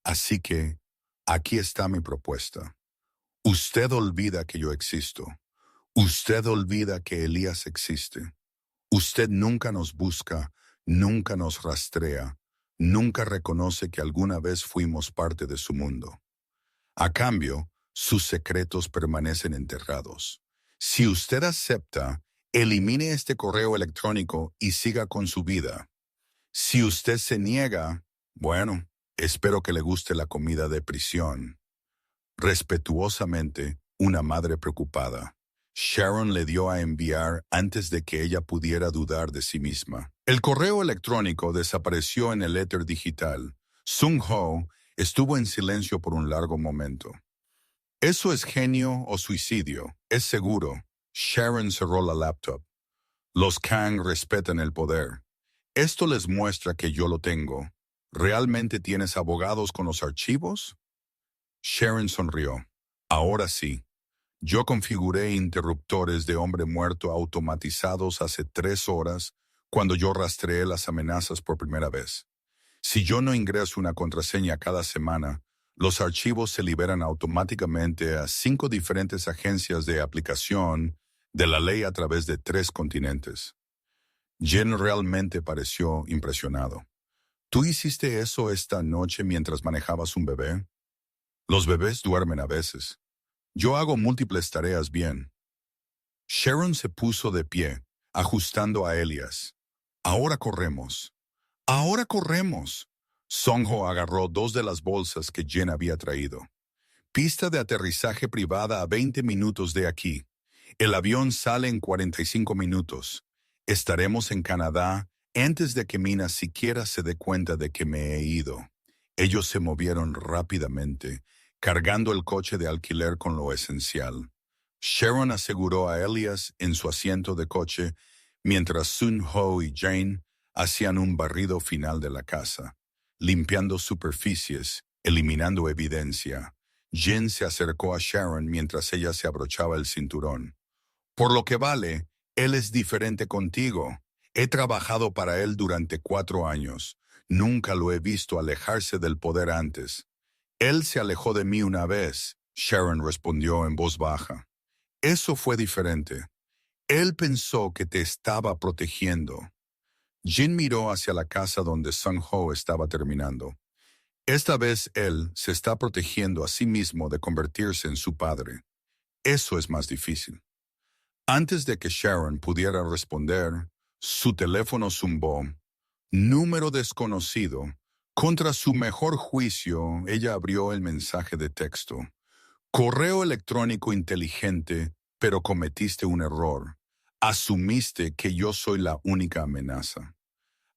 Así que, aquí está mi propuesta. Usted olvida que yo existo. Usted olvida que Elías existe. Usted nunca nos busca, nunca nos rastrea, nunca reconoce que alguna vez fuimos parte de su mundo. A cambio, sus secretos permanecen enterrados. Si usted acepta, elimine este correo electrónico y siga con su vida. Si usted se niega, bueno, espero que le guste la comida de prisión. Respetuosamente, una madre preocupada. Sharon le dio a enviar antes de que ella pudiera dudar de sí misma. El correo electrónico desapareció en el éter digital. Sung Ho estuvo en silencio por un largo momento. ¿Eso es genio o suicidio? Es seguro. Sharon cerró la laptop. Los Kang respetan el poder. Esto les muestra que yo lo tengo. ¿Realmente tienes abogados con los archivos? Sharon sonrió. Ahora sí. Yo configuré interruptores de hombre muerto automatizados hace 3 horas cuando yo rastreé las amenazas por primera vez. Si yo no ingreso una contraseña cada semana, los archivos se liberan automáticamente a 5 diferentes agencias de aplicación de la ley a través de 3 continentes. Jen realmente pareció impresionado. ¿Tú hiciste eso esta noche mientras manejabas un bebé? Los bebés duermen a veces. Yo hago múltiples tareas bien. Sharon se puso de pie, ajustando a Elias. Ahora corremos. Ahora corremos. Songho agarró 2 de las bolsas que Jen había traído. Pista de aterrizaje privada a 20 minutos de aquí. El avión sale en 45 minutos. Estaremos en Canadá antes de que Mina siquiera se dé cuenta de que me he ido. Ellos se movieron rápidamente, cargando el coche de alquiler con lo esencial. Sharon aseguró a Elias en su asiento de coche, mientras Sun Ho y Jane hacían un barrido final de la casa, limpiando superficies, eliminando evidencia. Jin se acercó a Sharon mientras ella se abrochaba el cinturón. Por lo que vale, él es diferente contigo. He trabajado para él durante 4 años. Nunca lo he visto alejarse del poder antes. Él se alejó de mí una vez, Sharon respondió en voz baja. Eso fue diferente. Él pensó que te estaba protegiendo. Jin miró hacia la casa donde Sung-ho estaba terminando. Esta vez él se está protegiendo a sí mismo de convertirse en su padre. Eso es más difícil. Antes de que Sharon pudiera responder, su teléfono zumbó. Número desconocido. Contra su mejor juicio, ella abrió el mensaje de texto. Correo electrónico inteligente, pero cometiste un error. Asumiste que yo soy la única amenaza.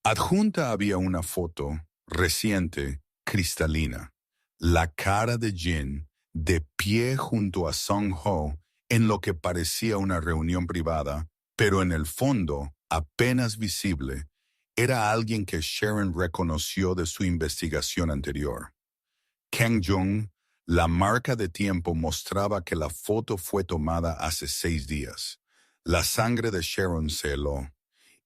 Adjunta había una foto, reciente, cristalina. La cara de Jin, de pie junto a Sung-ho, en lo que parecía una reunión privada, pero en el fondo, apenas visible, era alguien que Sharon reconoció de su investigación anterior. Kang Jung, la marca de tiempo mostraba que la foto fue tomada hace 6 días. La sangre de Sharon se heló.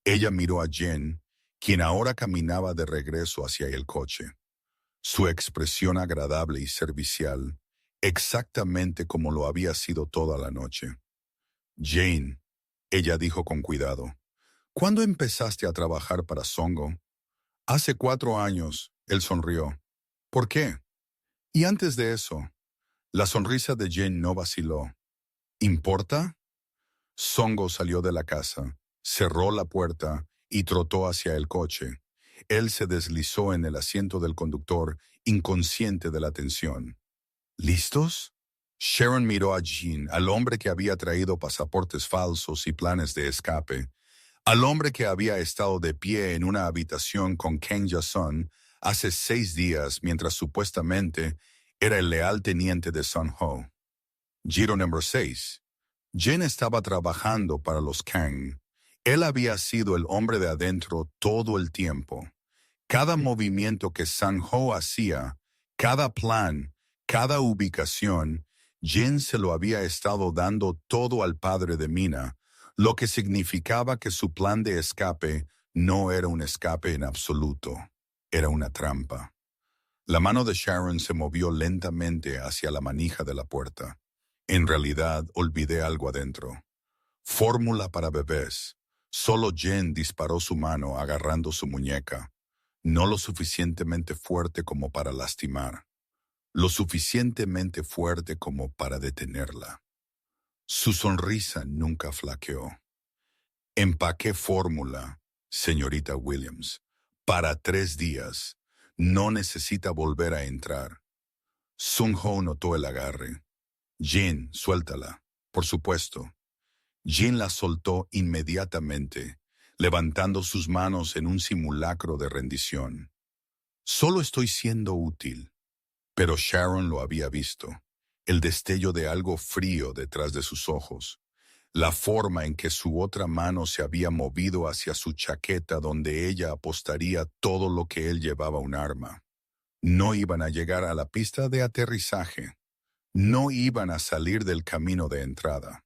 Ella miró a Jin, quien ahora caminaba de regreso hacia el coche. Su expresión agradable y servicial, exactamente como lo había sido toda la noche. Jane, ella dijo con cuidado, ¿cuándo empezaste a trabajar para Songo? Hace 4 años, él sonrió. ¿Por qué? Y antes de eso, la sonrisa de Jane no vaciló. ¿Importa? Songo salió de la casa, cerró la puerta y trotó hacia el coche. Él se deslizó en el asiento del conductor, inconsciente de la tensión. ¿Listos? Sharon miró a Jean, al hombre que había traído pasaportes falsos y planes de escape, al hombre que había estado de pie en una habitación con Kang Ja-sun hace 6 días mientras supuestamente era el leal teniente de Sun-ho. Giro número 6. Jin estaba trabajando para los Kang. Él había sido el hombre de adentro todo el tiempo. Cada movimiento que Sun-ho hacía, cada plan, cada ubicación, Jin se lo había estado dando todo al padre de Mina, lo que significaba que su plan de escape no era un escape en absoluto, era una trampa. La mano de Sharon se movió lentamente hacia la manija de la puerta. En realidad, olvidé algo adentro. Fórmula para bebés. Solo Jen disparó su mano agarrando su muñeca. No lo suficientemente fuerte como para lastimar. Lo suficientemente fuerte como para detenerla. Su sonrisa nunca flaqueó. Empaqué fórmula, señorita Williams, para 3 días. No necesita volver a entrar. Sung-ho notó el agarre. Jin, suéltala. Por supuesto. Jin la soltó inmediatamente, levantando sus manos en un simulacro de rendición. Solo estoy siendo útil. Pero Sharon lo había visto. El destello de algo frío detrás de sus ojos. La forma en que su otra mano se había movido hacia su chaqueta donde ella apostaría todo lo que él llevaba un arma. No iban a llegar a la pista de aterrizaje. No iban a salir del camino de entrada.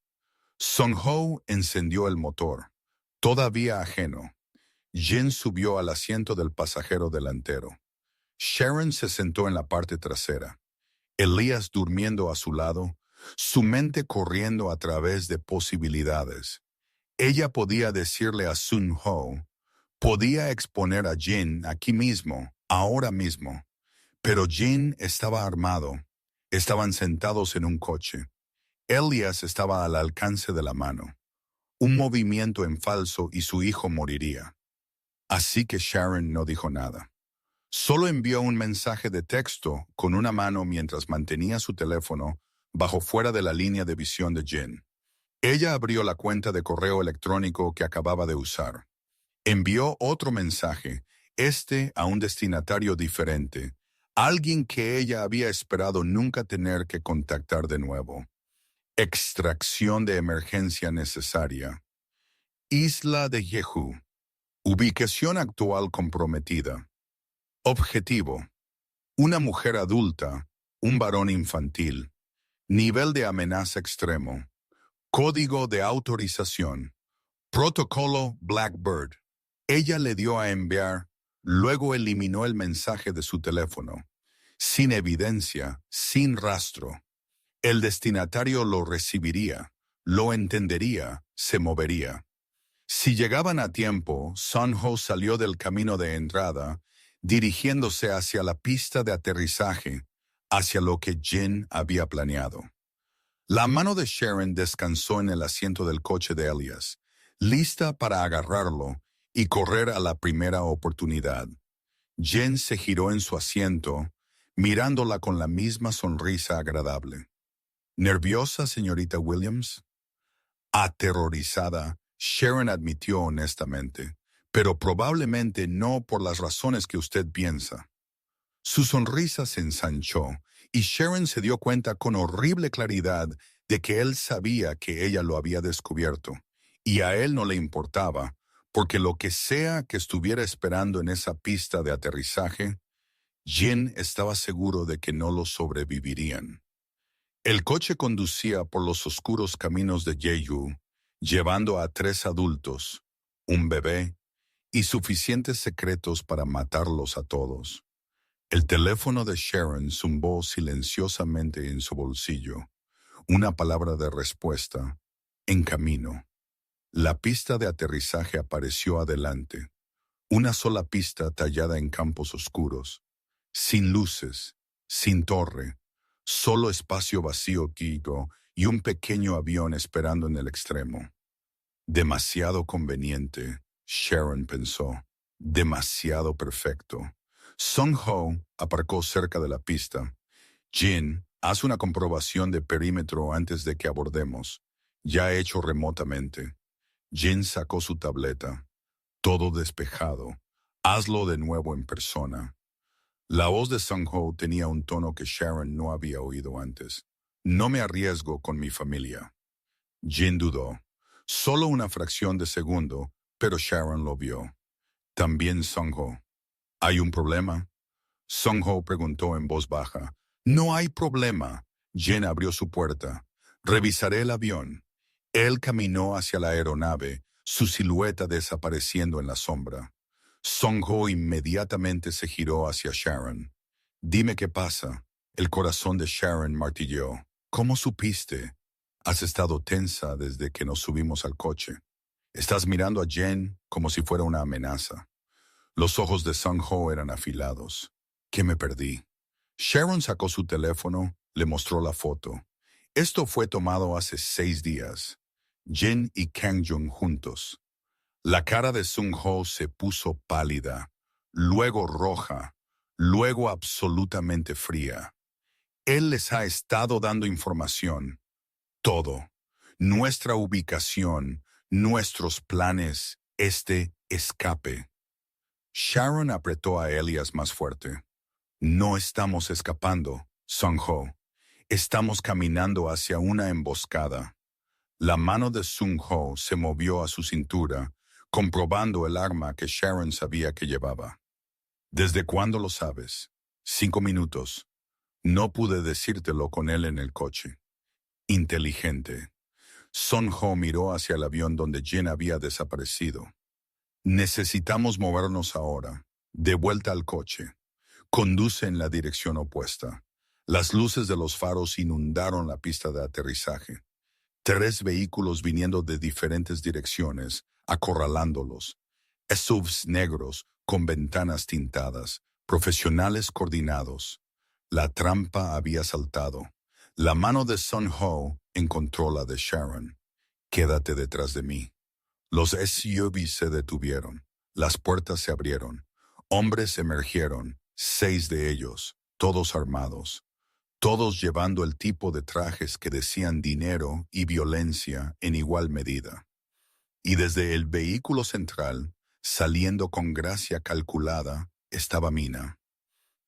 Sung-ho encendió el motor, todavía ajeno. Jin subió al asiento del pasajero delantero. Sharon se sentó en la parte trasera. Elías durmiendo a su lado, su mente corriendo a través de posibilidades. Ella podía decirle a Sung-ho, podía exponer a Jin aquí mismo, ahora mismo. Pero Jin estaba armado. Estaban sentados en un coche. Elías estaba al alcance de la mano. Un movimiento en falso y su hijo moriría. Así que Sharon no dijo nada. Solo envió un mensaje de texto con una mano mientras mantenía su teléfono bajo fuera de la línea de visión de Jin. Ella abrió la cuenta de correo electrónico que acababa de usar. Envió otro mensaje, a un destinatario diferente, alguien que ella había esperado nunca tener que contactar de nuevo. Extracción de emergencia necesaria. Isla de Jeju. Ubicación actual comprometida. Objetivo. Una mujer adulta, un varón infantil. Nivel de amenaza extremo. Código de autorización. Protocolo Blackbird. Ella le dio a enviar, luego eliminó el mensaje de su teléfono. Sin evidencia, sin rastro. El destinatario lo recibiría, lo entendería, se movería. Si llegaban a tiempo, Sun-ho salió del camino de entrada, dirigiéndose hacia la pista de aterrizaje, hacia lo que Jin había planeado. La mano de Sharon descansó en el asiento del coche de Elias, lista para agarrarlo y correr a la primera oportunidad. Jen se giró en su asiento, mirándola con la misma sonrisa agradable. ¿Nerviosa, señorita Williams? Aterrorizada, Sharon admitió honestamente, pero probablemente no por las razones que usted piensa. Su sonrisa se ensanchó y Sharon se dio cuenta con horrible claridad de que él sabía que ella lo había descubierto, y a él no le importaba, porque lo que sea que estuviera esperando en esa pista de aterrizaje, Jin estaba seguro de que no lo sobrevivirían. El coche conducía por los oscuros caminos de Jeju, llevando a 3 adultos, un bebé y suficientes secretos para matarlos a todos. El teléfono de Sharon zumbó silenciosamente en su bolsillo. Una palabra de respuesta. En camino. La pista de aterrizaje apareció adelante. Una sola pista tallada en campos oscuros. Sin luces, sin torre, solo espacio vacío quieto y un pequeño avión esperando en el extremo. Demasiado conveniente, Sharon pensó. Demasiado perfecto. Sung-ho aparcó cerca de la pista. Jin, haz una comprobación de perímetro antes de que abordemos. Ya hecho remotamente. Jin sacó su tableta. Todo despejado. Hazlo de nuevo en persona. La voz de Sung-ho tenía un tono que Sharon no había oído antes. No me arriesgo con mi familia. Jin dudó. Solo una fracción de segundo, pero Sharon lo vio. También Sung-ho. ¿Hay un problema? Sung-ho preguntó en voz baja. No hay problema. Jin abrió su puerta. Revisaré el avión. Él caminó hacia la aeronave, su silueta desapareciendo en la sombra. Sung-ho inmediatamente se giró hacia Sharon. Dime qué pasa. El corazón de Sharon martilleó. ¿Cómo supiste? Has estado tensa desde que nos subimos al coche. Estás mirando a Jen como si fuera una amenaza. Los ojos de Sung-ho eran afilados. ¿Qué me perdí? Sharon sacó su teléfono, le mostró la foto. Esto fue tomado hace 6 días. Jin y Kang Jung juntos. La cara de Sung-ho se puso pálida, luego roja, luego absolutamente fría. Él les ha estado dando información. Todo. Nuestra ubicación, nuestros planes, este escape. Sharon apretó a Elias más fuerte. No estamos escapando, Sung-ho. Estamos caminando hacia una emboscada. La mano de Sung-ho se movió a su cintura, comprobando el arma que Sharon sabía que llevaba. ¿Desde cuándo lo sabes? 5 minutos. No pude decírtelo con él en el coche. Inteligente. Sung-ho miró hacia el avión donde Jin había desaparecido. Necesitamos movernos ahora. De vuelta al coche. Conduce en la dirección opuesta. Las luces de los faros inundaron la pista de aterrizaje. 3 vehículos viniendo de diferentes direcciones, acorralándolos. SUVs negros con ventanas tintadas, profesionales coordinados. La trampa había saltado. La mano de Sung-ho encontró la de Sharon. Quédate detrás de mí. Los SUVs se detuvieron. Las puertas se abrieron. Hombres emergieron, 6 de ellos, todos armados. Todos llevando el tipo de trajes que decían dinero y violencia en igual medida. Y desde el vehículo central, saliendo con gracia calculada, estaba Mina.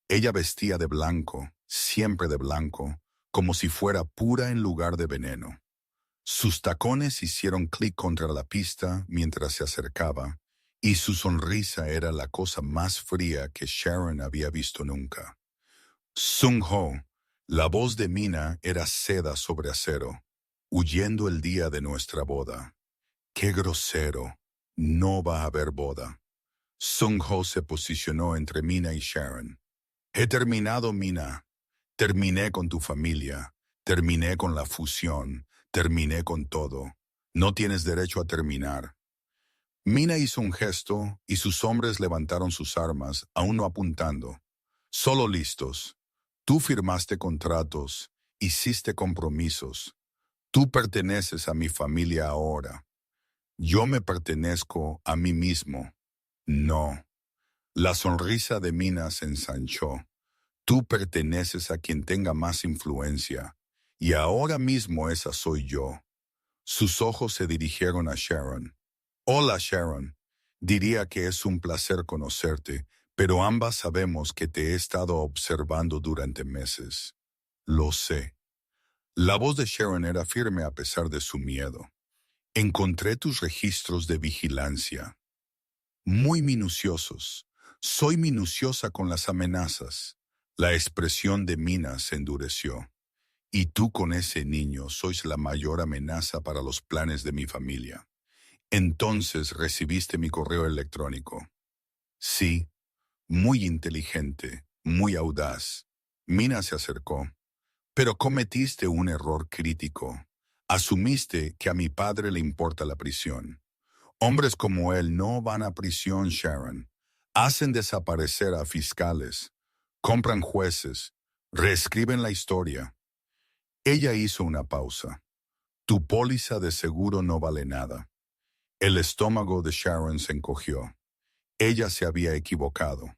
Ella vestía de blanco, siempre de blanco, como si fuera pura en lugar de veneno. Sus tacones hicieron clic contra la pista mientras se acercaba, y su sonrisa era la cosa más fría que Sharon había visto nunca. Sung-ho. La voz de Mina era seda sobre acero, huyendo el día de nuestra boda. ¡Qué grosero! No va a haber boda. Sung-ho se posicionó entre Mina y Sharon. He terminado, Mina. Terminé con tu familia. Terminé con la fusión. Terminé con todo. No tienes derecho a terminar. Mina hizo un gesto y sus hombres levantaron sus armas, aún no apuntando. Solo listos. Tú firmaste contratos, hiciste compromisos. Tú perteneces a mi familia ahora. Yo me pertenezco a mí mismo. No. La sonrisa de Mina se ensanchó. Tú perteneces a quien tenga más influencia. Y ahora mismo esa soy yo. Sus ojos se dirigieron a Sharon. Hola Sharon. Diría que es un placer conocerte, pero ambas sabemos que te he estado observando durante meses. Lo sé. La voz de Sharon era firme a pesar de su miedo. Encontré tus registros de vigilancia. Muy minuciosos. Soy minuciosa con las amenazas. La expresión de Mina se endureció. Y tú con ese niño sois la mayor amenaza para los planes de mi familia. Entonces recibiste mi correo electrónico. Sí, muy inteligente, muy audaz. Mina se acercó. Pero cometiste un error crítico. Asumiste que a mi padre le importa la prisión. Hombres como él no van a prisión, Sharon. Hacen desaparecer a fiscales, compran jueces, reescriben la historia. Ella hizo una pausa. Tu póliza de seguro no vale nada. El estómago de Sharon se encogió. Ella se había equivocado.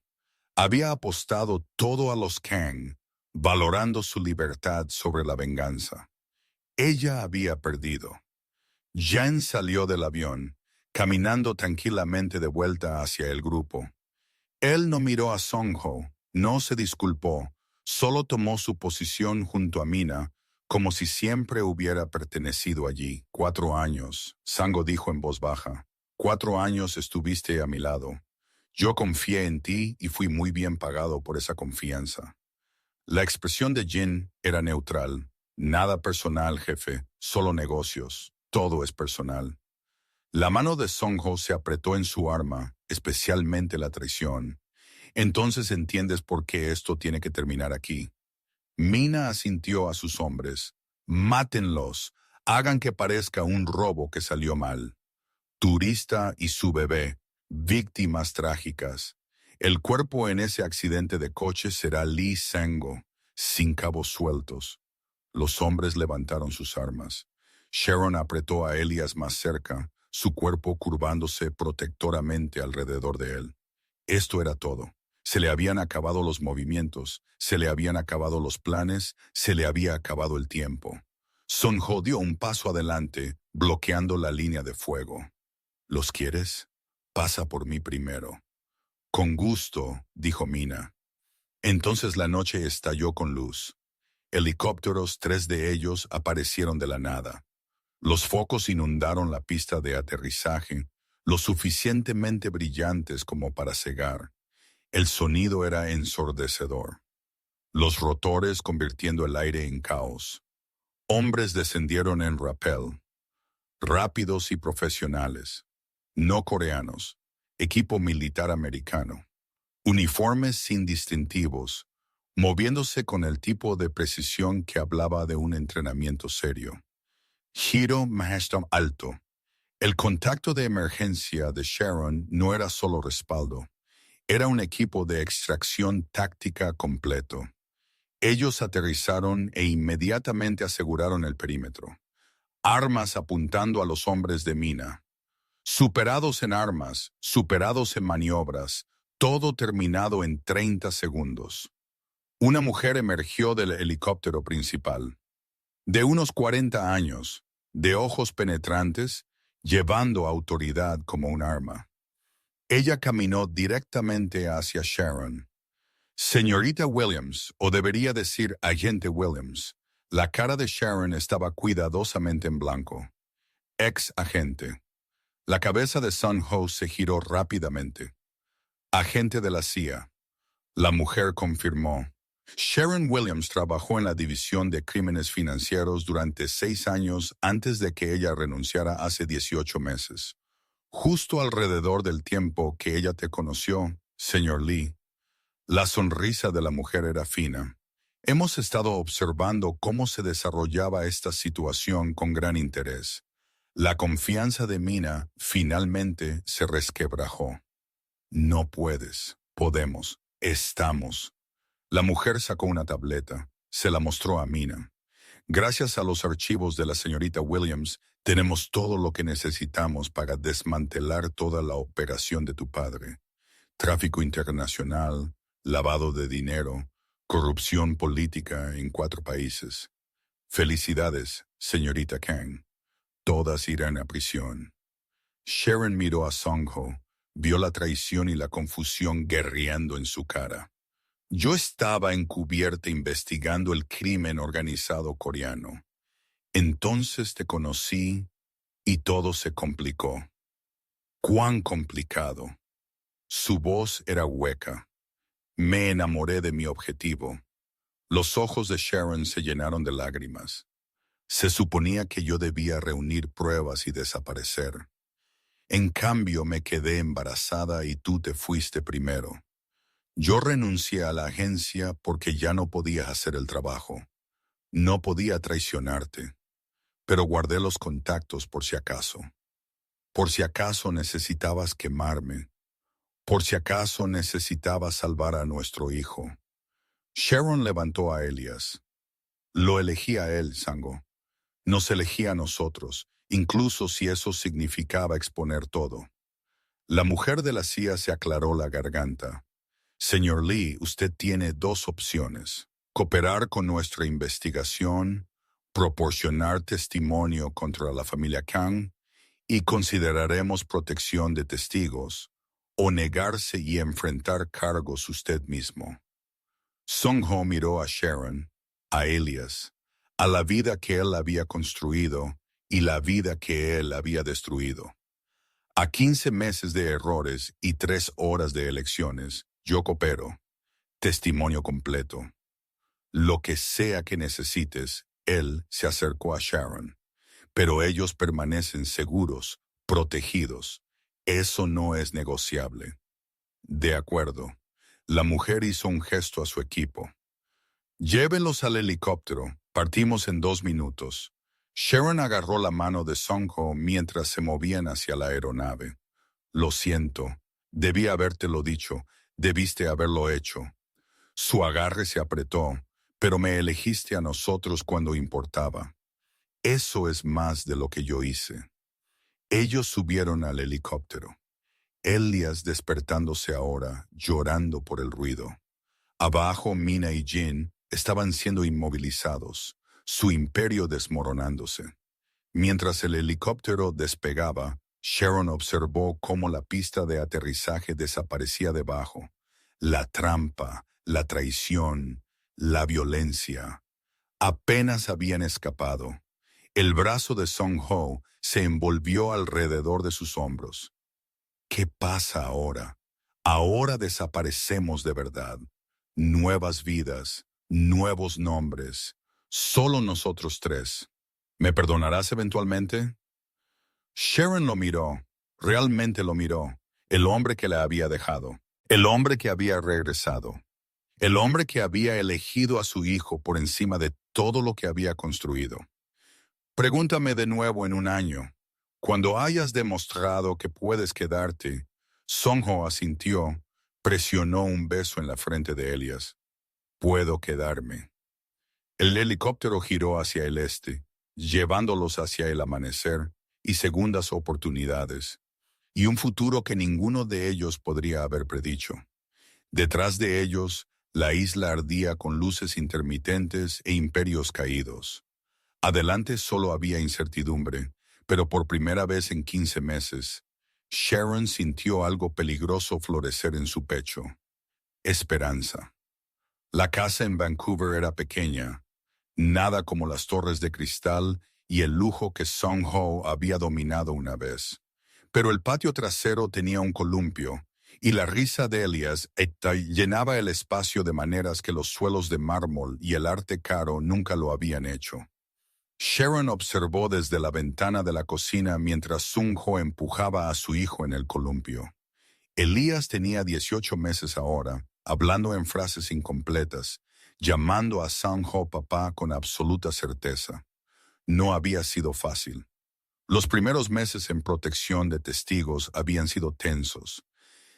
Había apostado todo a los Kang, valorando su libertad sobre la venganza. Ella había perdido. Jen salió del avión, caminando tranquilamente de vuelta hacia el grupo. Él no miró a Song-ho, no se disculpó, solo tomó su posición junto a Mina, como si siempre hubiera pertenecido allí. 4 años, Sango dijo en voz baja. 4 años estuviste a mi lado. Yo confié en ti y fui muy bien pagado por esa confianza. La expresión de Jin era neutral. Nada personal, jefe, solo negocios. Todo es personal. La mano de Song-ho se apretó en su arma, especialmente la traición. Entonces entiendes por qué esto tiene que terminar aquí. Mina asintió a sus hombres. Mátenlos. Hagan que parezca un robo que salió mal. Turista y su bebé, víctimas trágicas. El cuerpo en ese accidente de coche será Lee Sango, sin cabos sueltos. Los hombres levantaron sus armas. Sharon apretó a Elias más cerca, su cuerpo curvándose protectoramente alrededor de él. Esto era todo. Se le habían acabado los movimientos, se le habían acabado los planes, se le había acabado el tiempo. Song-ho dio un paso adelante, bloqueando la línea de fuego. ¿Los quieres? Pasa por mí primero. Con gusto, dijo Mina. Entonces la noche estalló con luz. Helicópteros, 3 de ellos, aparecieron de la nada. Los focos inundaron la pista de aterrizaje, lo suficientemente brillantes como para cegar. El sonido era ensordecedor. Los rotores convirtiendo el aire en caos. Hombres descendieron en rappel, rápidos y profesionales. No coreanos, equipo militar americano. Uniformes sin distintivos, moviéndose con el tipo de precisión que hablaba de un entrenamiento serio. Giro Mahastam alto. El contacto de emergencia de Sharon no era solo respaldo, era un equipo de extracción táctica completo. Ellos aterrizaron e inmediatamente aseguraron el perímetro. Armas apuntando a los hombres de Mina. Superados en armas, superados en maniobras, todo terminado en 30 segundos. Una mujer emergió del helicóptero principal. De unos 40 años, de ojos penetrantes, llevando autoridad como un arma. Ella caminó directamente hacia Sharon. Señorita Williams, o debería decir agente Williams, la cara de Sharon estaba cuidadosamente en blanco. Ex agente. La cabeza de Song-ho se giró rápidamente. Agente de la CIA. La mujer confirmó. Sharon Williams trabajó en la División de Crímenes Financieros durante 6 años antes de que ella renunciara hace 18 meses. Justo alrededor del tiempo que ella te conoció, señor Lee. La sonrisa de la mujer era fina. Hemos estado observando cómo se desarrollaba esta situación con gran interés. La confianza de Mina finalmente se resquebrajó. No puedes, podemos, estamos. La mujer sacó una tableta, se la mostró a Mina. Gracias a los archivos de la señorita Williams, tenemos todo lo que necesitamos para desmantelar toda la operación de tu padre. Tráfico internacional, lavado de dinero, corrupción política en 4 países. Felicidades, señorita Kang. Todas irán a prisión. Sharon miró a Song-ho, vio la traición y la confusión guerreando en su cara. Yo estaba encubierta investigando el crimen organizado coreano. Entonces te conocí y todo se complicó. ¡Cuán complicado! Su voz era hueca. Me enamoré de mi objetivo. Los ojos de Sharon se llenaron de lágrimas. Se suponía que yo debía reunir pruebas y desaparecer. En cambio me quedé embarazada y tú te fuiste primero. Yo renuncié a la agencia porque ya no podía hacer el trabajo. No podía traicionarte, pero guardé los contactos por si acaso. Por si acaso necesitabas quemarme. Por si acaso necesitabas salvar a nuestro hijo. Sharon levantó a Elias. Lo elegí a él, Sango. Nos elegí a nosotros, incluso si eso significaba exponer todo. La mujer de la CIA se aclaró la garganta. Señor Lee, usted tiene 2 opciones. Cooperar con nuestra investigación, proporcionar testimonio contra la familia Kang y consideraremos protección de testigos, o negarse y enfrentar cargos usted mismo. Song-ho miró a Sharon, a Elias, a la vida que él había construido y la vida que él había destruido. A 15 meses de errores y 3 horas de elecciones, yo coopero. Testimonio completo. Lo que sea que necesites, él se acercó a Sharon. Pero ellos permanecen seguros, protegidos. Eso no es negociable. De acuerdo. La mujer hizo un gesto a su equipo. Llévenlos al helicóptero. Partimos en 2 minutos. Sharon agarró la mano de Song-ho mientras se movían hacia la aeronave. Lo siento. Debí habértelo dicho. Debiste haberlo hecho. Su agarre se apretó, pero me elegiste a nosotros cuando importaba. Eso es más de lo que yo hice. Ellos subieron al helicóptero. Elias despertándose ahora, llorando por el ruido. Abajo, Mina y Jin estaban siendo inmovilizados, su imperio desmoronándose. Mientras el helicóptero despegaba, Sharon observó cómo la pista de aterrizaje desaparecía debajo. La trampa, la traición, la violencia. Apenas habían escapado. El brazo de Song-ho se envolvió alrededor de sus hombros. ¿Qué pasa ahora? Ahora desaparecemos de verdad. Nuevas vidas, nuevos nombres. Solo nosotros 3. ¿Me perdonarás eventualmente? Sharon lo miró. Realmente lo miró. El hombre que la había dejado. El hombre que había regresado. El hombre que había elegido a su hijo por encima de todo lo que había construido. Pregúntame de nuevo en 1 año. Cuando hayas demostrado que puedes quedarte, Song-ho asintió, presionó un beso en la frente de Elias. Puedo quedarme. El helicóptero giró hacia el este, llevándolos hacia el amanecer y segundas oportunidades, y un futuro que ninguno de ellos podría haber predicho. Detrás de ellos, la isla ardía con luces intermitentes e imperios caídos. Adelante solo había incertidumbre, pero por primera vez en 15 meses, Sharon sintió algo peligroso florecer en su pecho. Esperanza. La casa en Vancouver era pequeña, nada como las torres de cristal y el lujo que Song-ho había dominado una vez. Pero el patio trasero tenía un columpio, y la risa de Elias llenaba el espacio de maneras que los suelos de mármol y el arte caro nunca lo habían hecho. Sharon observó desde la ventana de la cocina mientras Sung-ho empujaba a su hijo en el columpio. Elías tenía 18 meses ahora, hablando en frases incompletas, llamando a Sung-ho papá con absoluta certeza. No había sido fácil. Los primeros meses en protección de testigos habían sido tensos.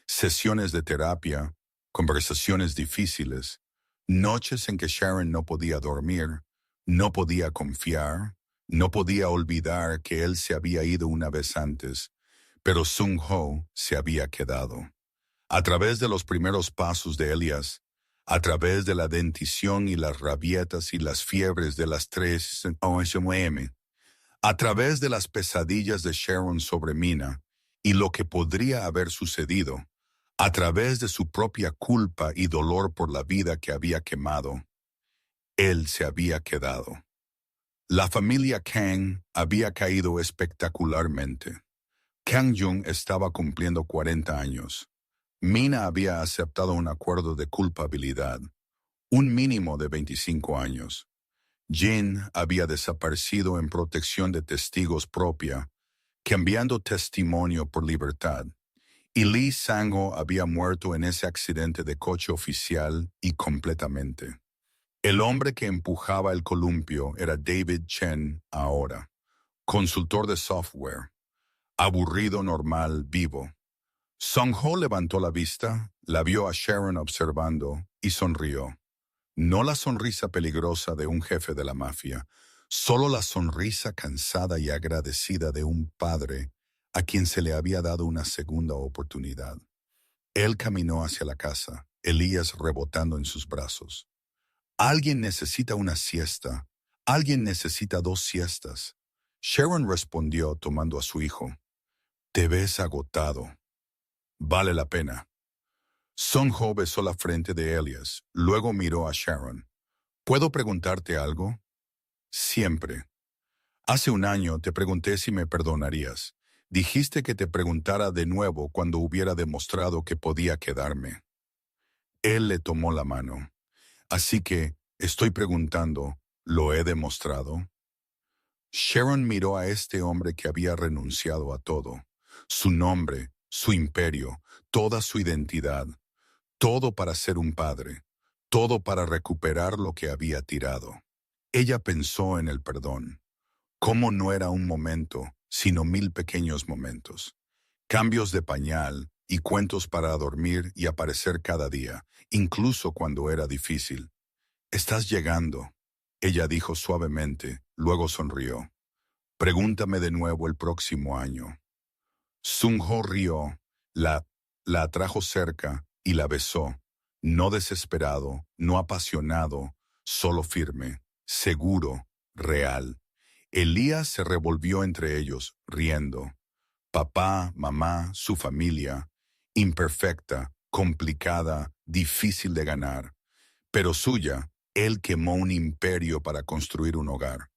Sesiones de terapia, conversaciones difíciles, noches en que Sharon no podía dormir, no podía confiar, no podía olvidar que él se había ido una vez antes, pero Sung Ho se había quedado. A través de los primeros pasos de Elias, a través de la dentición y las rabietas y las fiebres de las 3 OSM, a través de las pesadillas de Sharon sobre Mina y lo que podría haber sucedido, a través de su propia culpa y dolor por la vida que había quemado, él se había quedado. La familia Kang había caído espectacularmente. Kang Jung estaba cumpliendo 40 años. Mina había aceptado un acuerdo de culpabilidad, un mínimo de 25 años. Jin había desaparecido en protección de testigos propia, cambiando testimonio por libertad. Y Lee Sang-ho había muerto en ese accidente de coche oficial y completamente. El hombre que empujaba el columpio era David Chen ahora, consultor de software, aburrido normal vivo. Sung-ho levantó la vista, la vio a Sharon observando y sonrió. No la sonrisa peligrosa de un jefe de la mafia, solo la sonrisa cansada y agradecida de un padre a quien se le había dado una segunda oportunidad. Él caminó hacia la casa, Elías rebotando en sus brazos. Alguien necesita una siesta. Alguien necesita 2 siestas. Sharon respondió tomando a su hijo. Te ves agotado. Vale la pena. Sung-ho besó la frente de Elias, luego miró a Sharon. ¿Puedo preguntarte algo? Siempre. Hace un año te pregunté si me perdonarías. Dijiste que te preguntara de nuevo cuando hubiera demostrado que podía quedarme. Él le tomó la mano. Así que, estoy preguntando, ¿lo he demostrado? Sharon miró a este hombre que había renunciado a todo. Su nombre, su imperio, toda su identidad. Todo para ser un padre. Todo para recuperar lo que había tirado. Ella pensó en el perdón. Cómo no era un momento, sino 1000 pequeños momentos. Cambios de pañal y cuentos para dormir y aparecer cada día, incluso cuando era difícil. Estás llegando, ella dijo suavemente, luego sonrió. Pregúntame de nuevo el próximo año. Sung-ho rió, la atrajo cerca y la besó, no desesperado, no apasionado, solo firme, seguro, real. Elías se revolvió entre ellos, riendo. Papá, mamá, su familia, imperfecta, complicada, difícil de ganar, pero suya. Él quemó un imperio para construir un hogar.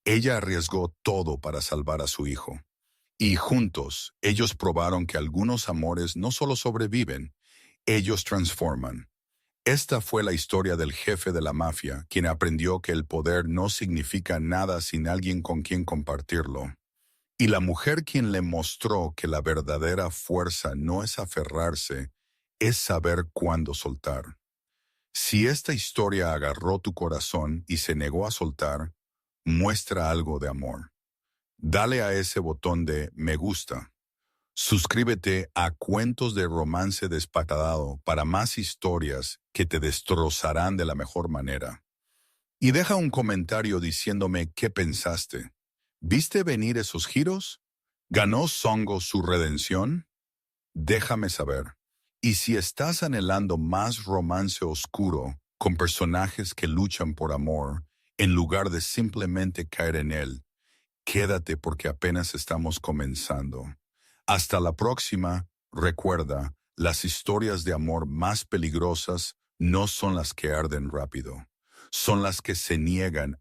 Ella arriesgó todo para salvar a su hijo. Y juntos, ellos probaron que algunos amores no solo sobreviven, ellos transforman. Esta fue la historia del jefe de la mafia, quien aprendió que el poder no significa nada sin alguien con quien compartirlo. Y la mujer quien le mostró que la verdadera fuerza no es aferrarse, es saber cuándo soltar. Si esta historia agarró tu corazón y se negó a soltar, muestra algo de amor. Dale a ese botón de me gusta. Suscríbete a Cuentos de Romance Despatadado para más historias que te destrozarán de la mejor manera. Y deja un comentario diciéndome qué pensaste. ¿Viste venir esos giros? ¿Ganó Songo su redención? Déjame saber. Y si estás anhelando más romance oscuro, con personajes que luchan por amor, en lugar de simplemente caer en él, quédate porque apenas estamos comenzando. Hasta la próxima, recuerda, las historias de amor más peligrosas no son las que arden rápido, son las que se niegan